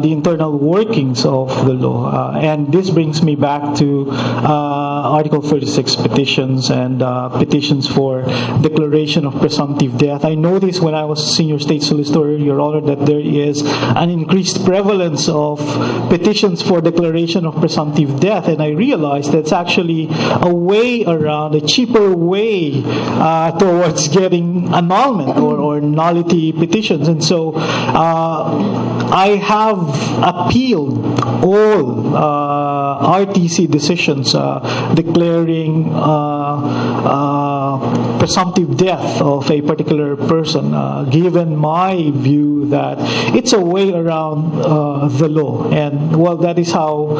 the internal workings of the law. And this brings me back to Article 36 petitions and petitions for declaration of presumptive death. I noticed when I was senior state solicitor, Your Honor, that there is an increased prevalence of petitions for declaration of presumptive death, and I realized that's actually a way around, a cheaper way towards getting annulment or nullity petitions. And so I have appealed all RTC decisions declaring presumptive death of a particular person, given my view that it's a way around the law. And well, that is how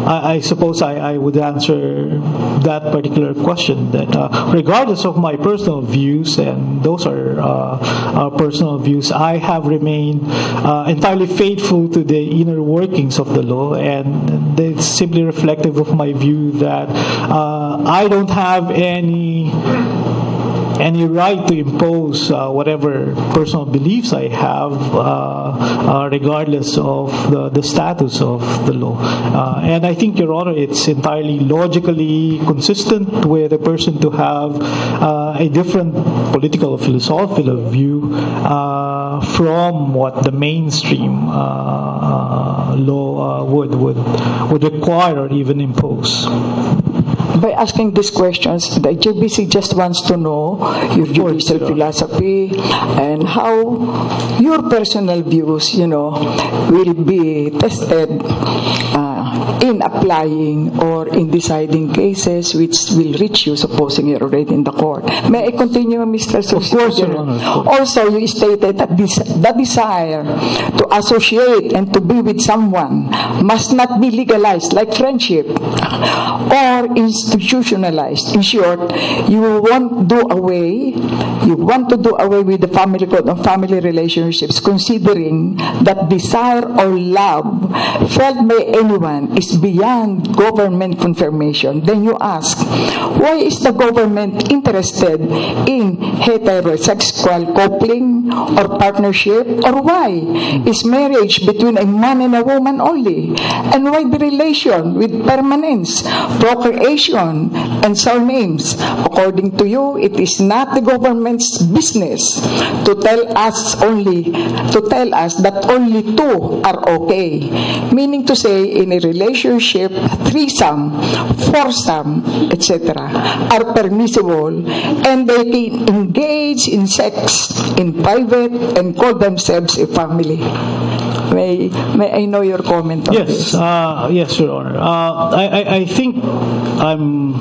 I suppose I would answer that particular question, that regardless of my personal views, and those are personal views, I have remained entirely faithful to the inner workings of the law, and it's simply reflective of my view that I don't have any right to impose whatever personal beliefs I have, regardless of the status of the law. And I think, Your Honor, it's entirely logically consistent with a person to have a different political or philosophical view from what the mainstream law would require or even impose. By asking these questions, the JBC just wants to know your judicial philosophy and how your personal views, will be tested in applying or in deciding cases which will reach you, supposing you're already in the court. May I continue, Mr. Solicitor? Of course, Your Honor. Also, you stated that the desire to associate and to be with someone must not be legalized like friendship or institutionalized. In short, you want to do away with the family code and family relationships, considering that desire or love felt by anyone is beyond government confirmation, then you ask, why is the government interested in heterosexual coupling or partnership? Or why is marriage between a man and a woman only? And why the relation with permanence, procreation, and surnames? According to you, it is not the government's business to tell us that only two are okay. Meaning to say, in a relationship, threesome, foursome, etc. are permissible, and they can engage in sex in private and call themselves a family. May I know your comment on this? Yes, Your Honor. I think I'm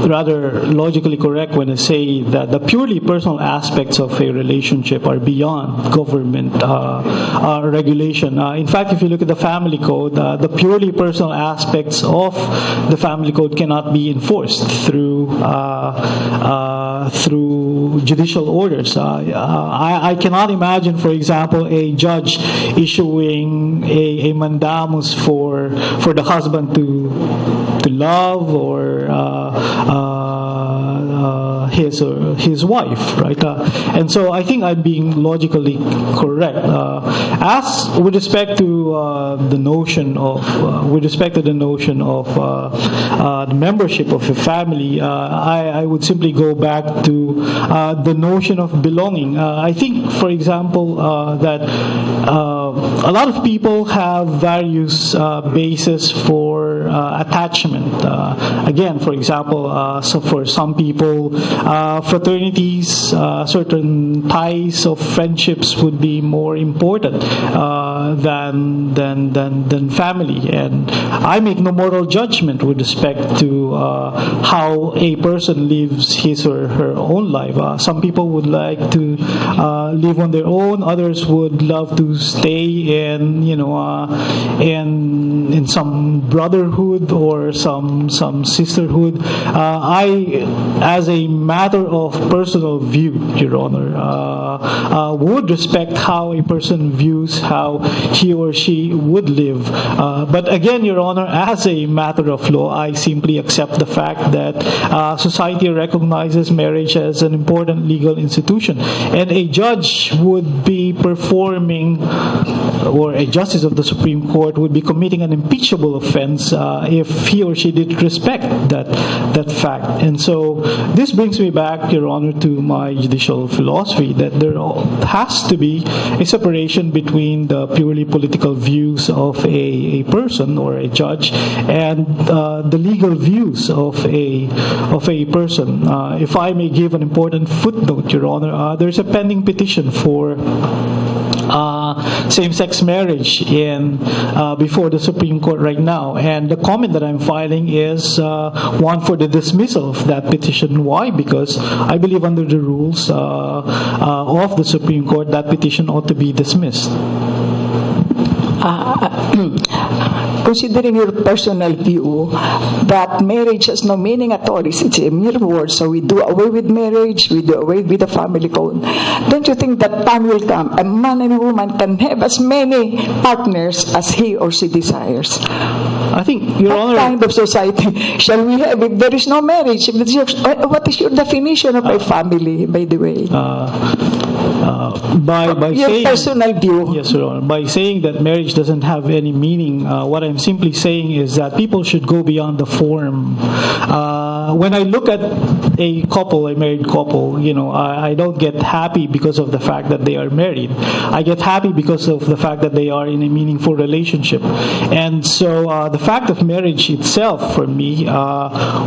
rather logically correct when I say that the purely personal aspects of a relationship are beyond government regulation. In fact, if you look at the family code, the purely personal aspects of the family code cannot be enforced through judicial orders. I cannot imagine, for example, a judge issuing a mandamus for the husband to love or his wife, right? And so I think I'm being logically correct. As with respect to the notion of the membership of a family, I would simply go back to the notion of belonging. I think, for example, that a lot of people have various bases for attachment. Again, for example, so for some people, fraternities, certain ties of friendships would be more important than family. And I make no moral judgment with respect to how a person lives his or her own life. Some people would like to live on their own. Others would love to stay in some brotherhood or some sisterhood. I, as a matter of personal view, Your Honor, would respect how a person views how he or she would live. But again, Your Honor, as a matter of law, I simply accept the fact that society recognizes marriage as an important legal institution. And a judge would be performing, or a justice of the Supreme Court would be committing an impeachable offense if he or she did respect that fact. And so this brings me back, Your Honor, to my judicial philosophy, that there has to be a separation between the purely political views of a person or a judge and the legal views of a person. If I may give an important footnote, Your Honor, there's a pending petition for same-sex marriage before the Supreme Court right now, and the comment that I'm filing is one for the dismissal of that petition. Why? Because I believe under the rules of the Supreme Court, that petition ought to be dismissed. Considering your personal view that marriage has no meaning at all, it's a mere word, so we do away with marriage, we do away with the family code, don't you think that time will come, a man and a woman can have as many partners as he or she desires? I think, Your Honor, what kind of society shall we have if there is no marriage? What is your definition of a family, by the way? By your saying, personal view. Yes, Your Honor. By saying that marriage doesn't have any meaning, what I'm simply saying is that people should go beyond the form. When I look at a married couple, I don't get happy because of the fact that they are married. I get happy because of the fact that they are in a meaningful relationship. And so the fact of marriage itself, for me,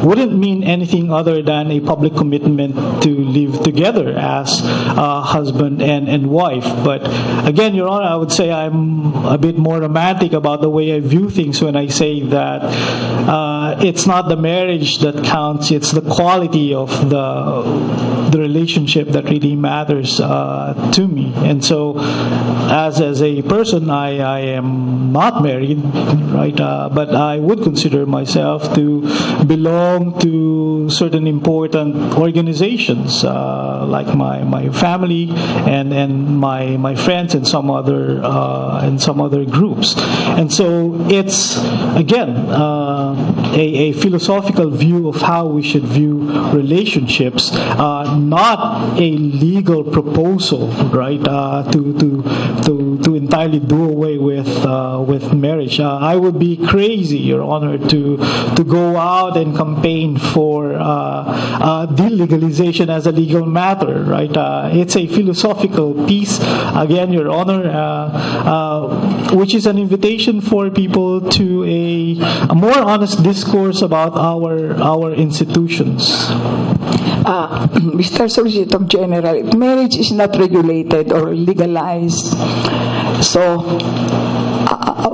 wouldn't mean anything other than a public commitment to live together as husband and wife. But again, Your Honor, I would say I'm a bit more romantic about the way I view things when I say that it's not the marriage that counts, it's the quality of the relationship that really matters to me. And so, as a person, I am not married, right? But I would consider myself to belong to certain important organizations, like my family and my friends and some other groups. And so it's again a philosophical view of how we should view relationships, not a legal proposal, right? To entirely do away with marriage. I would be crazy, Your Honor, to go out and campaign for delegalization as a legal matter, right? It's a philosophical piece, again, Your Honor, which is an invitation for people to a more honest discourse about our institutions. Mr. Solicitor General, if marriage is not regulated or legalized, so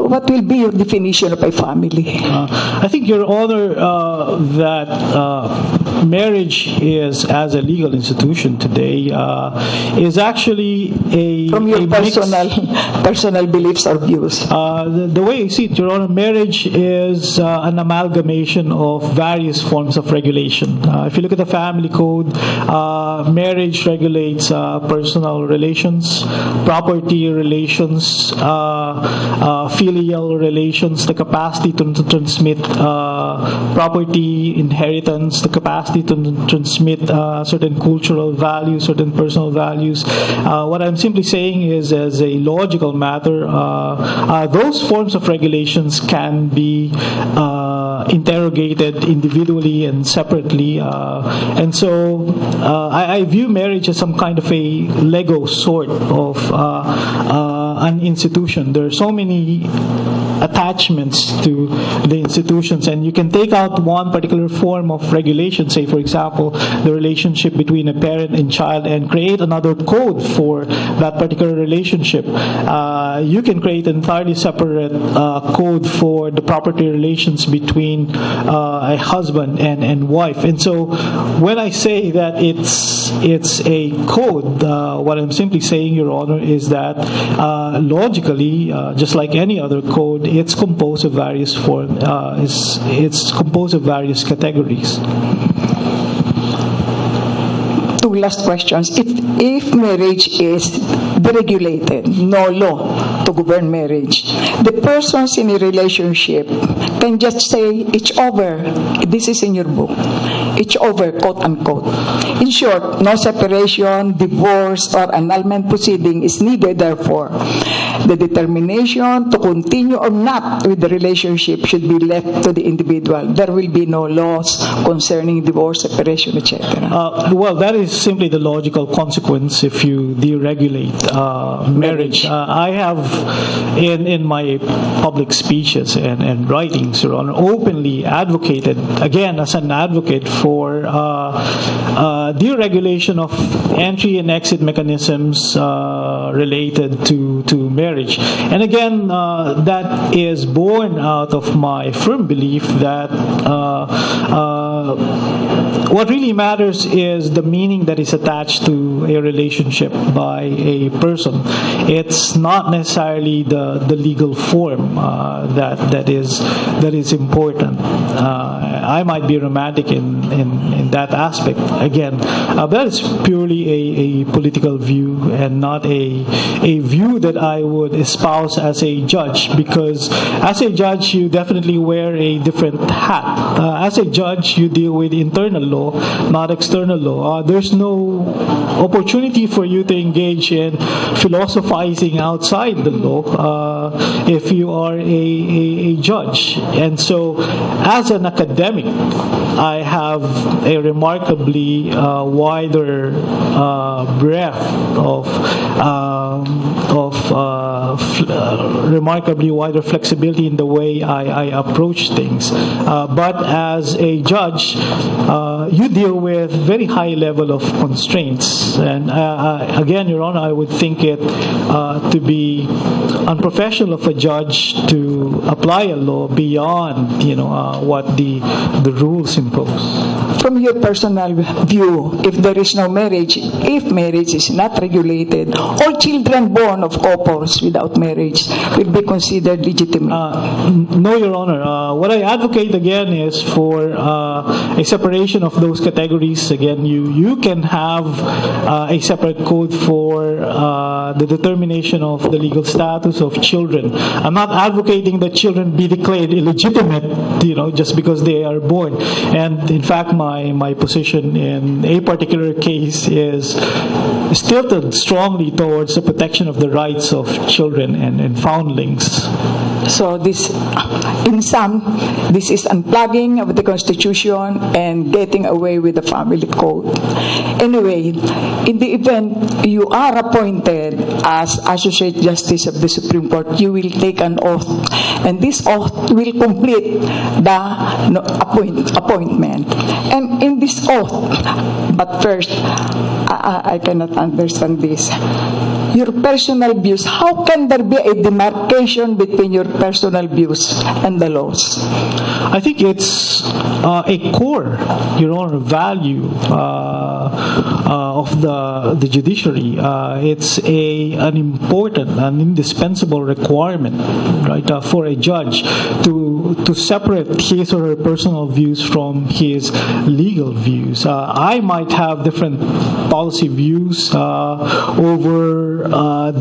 what will be your definition of a family? I think, Your Honor, that marriage is, as a legal institution today, is actually a from your personal beliefs or views. The way I see it, Your Honor, marriage is an amalgamation of various forms of regulation. If you look at the family code, marriage regulates personal relations, property relations, filial relations, the capacity to transmit property, inheritance, the capacity to transmit certain cultural values, certain personal values. What I'm simply saying is, as a logical matter, those forms of regulations can be interrogated individually and separately. And so I view marriage as some kind of a Lego sort of an institution. There are so many attachments to the institutions, and you can take out one particular form of regulation, say for example the relationship between a parent and child, and create another code for that particular relationship. You can create an entirely separate code for the property relations between a husband and wife. And so when I say that it's a code, what I'm simply saying, Your Honor, is that logically, just like any other code, it's composed of various it's composed of various categories. Two last questions. If marriage is deregulated, no law to govern marriage, the persons in a relationship can just say it's over. This is in your book. It's over, quote unquote. In short, no separation, divorce, or annulment proceeding is needed. Therefore, the determination to continue or not with the relationship should be left to the individual. There will be no laws concerning divorce, separation, etc. Well, that is simply the logical consequence if you deregulate marriage. I have, in my public speeches and writings, Your Honor, openly advocated, again as an advocate, for deregulation of entry and exit mechanisms related to marriage. And again, that is born out of my firm belief that what really matters is the meaning that is attached to a relationship by a person. It's not necessarily the legal form that is important. I might be romantic in that aspect again, but that is purely a political view and not a view that I would espouse as a judge, because as a judge you definitely wear a different hat. As a judge you deal with internal law, not external law. There's no opportunity for you to engage in philosophizing outside the law if you are a judge. And so as an academic, I have a remarkably wider breadth of remarkably wider flexibility in the way I approach things. But as a judge, you deal with very high level of constraints. And again, Your Honor, I would think it to be unprofessional of a judge to apply a law beyond what the rules impose. from your personal view, if there is no marriage, if marriage is not regulated, all children born of couples without marriage will be considered legitimate? No, Your Honor. What I advocate again is for a separation of those categories. Again, you can have a separate code for the determination of the legal status of children. I'm not advocating that children be declared illegitimate, just because they are born. And in fact, my position in a particular case is tilted strongly towards the protection of the rights of children and foundlings. So this, in sum, this is unplugging of the Constitution and getting away with the family code. Anyway, in the event you are appointed as Associate Justice of the Supreme Court, you will take an oath, and this oath will complete the appointment. And in this oath, but first, I cannot understand this. Your personal views, how can there be a demarcation between your personal views and the laws? I think it's a core, Your Honor, value of the judiciary. It's an important, an indispensable requirement, right, for a judge to separate his or her personal views from his legal views. I might have different policy views over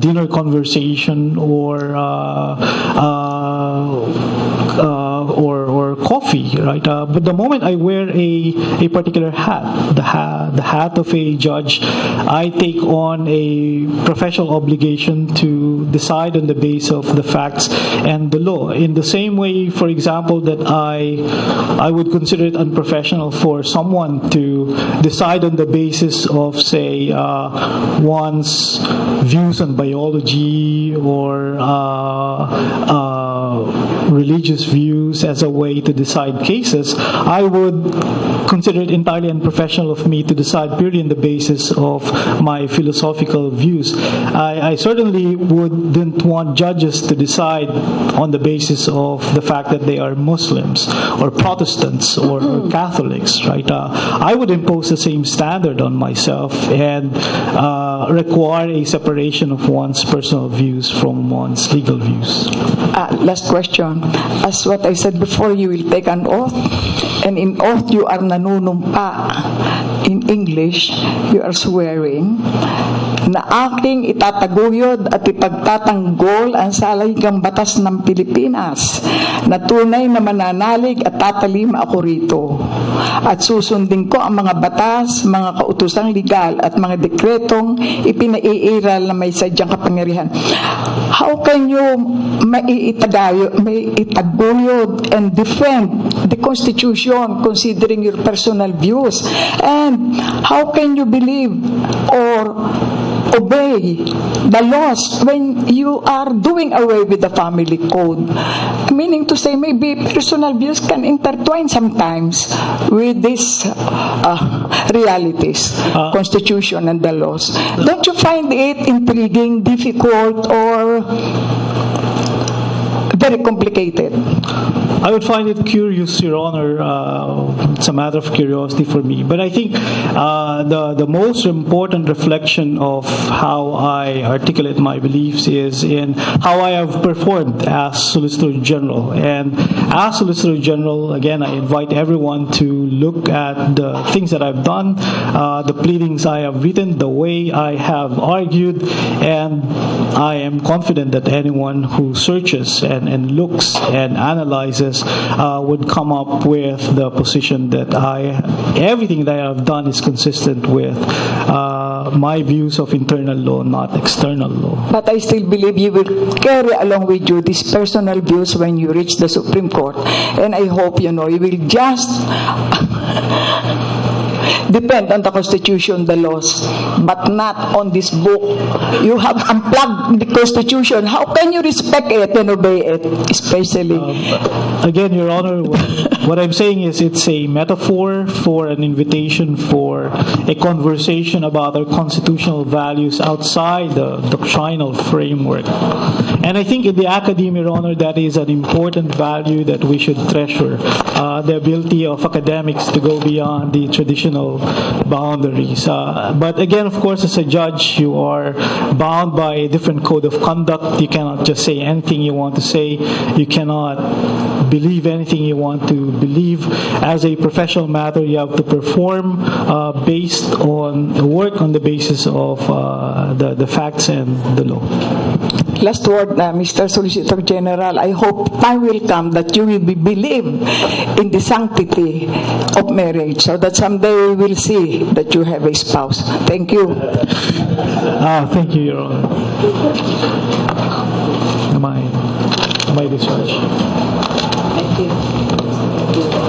dinner conversation or coffee, right? But the moment I wear a particular hat, the hat of a judge, I take on a professional obligation to decide on the basis of the facts and the law. In the same way, for example, that I would consider it unprofessional for someone to decide on the basis of, say, one's views on biology or religious views as a way to decide cases. I would consider it entirely unprofessional of me to decide purely on the basis of my philosophical views. I certainly wouldn't want judges to decide on the basis of the fact that they are Muslims or Protestants or Catholics, right? I would impose the same standard on myself and require a separation of one's personal views from one's legal views. Last question. As what I said before, you will take an oath, and in oath you are nanunumpa. In English, you are swearing na aking itataguyod at ipagtatanggol ang salahikang batas ng Pilipinas, na tunay na mananalig at tatalima ako rito, at susundin ko ang mga batas, mga kautosang legal at mga dekretong ipinaiiral na may sadyang kapangyarihan. How can you itaguyod and defend the Constitution considering your personal views? And how can you believe or obey the laws when you are doing away with the family code? Meaning to say, maybe personal views can intertwine sometimes with these realities, Constitution and the laws. Don't you find it intriguing, difficult, or very complicated? I would find it curious, Your Honor. It's a matter of curiosity for me. But I think the most important reflection of how I articulate my beliefs is in how I have performed as Solicitor General. And as Solicitor General, again, I invite everyone to look at the things that I've done, the pleadings I have written, the way I have argued, and I am confident that anyone who searches and looks and analyzes would come up with the position that everything that I have done is consistent with my views of internal law, not external law. But I still believe you will carry along with you these personal views when you reach the Supreme Court. And I hope, you will just depend on the Constitution, the laws, but not on this book. You have unplugged the Constitution. How can you respect it and obey it, especially? Again, Your Honor, what I'm saying is it's a metaphor for an invitation for a conversation about our constitutional values outside the doctrinal framework. And I think in the academia, Your Honor, that is an important value that we should treasure, the ability of academics to go beyond the traditional boundaries. But again, of course, as a judge, you are bound by a different code of conduct. You cannot just say anything you want to say. You cannot believe anything you want to believe. As a professional matter, you have to perform based on work on the basis of the facts and the law. Last word, Mr. Solicitor General, I hope time will come that you will believe in the sanctity of marriage so that someday we will see that you have a spouse. Thank you. Thank you, Your Honor. Am I discharged? Thank you.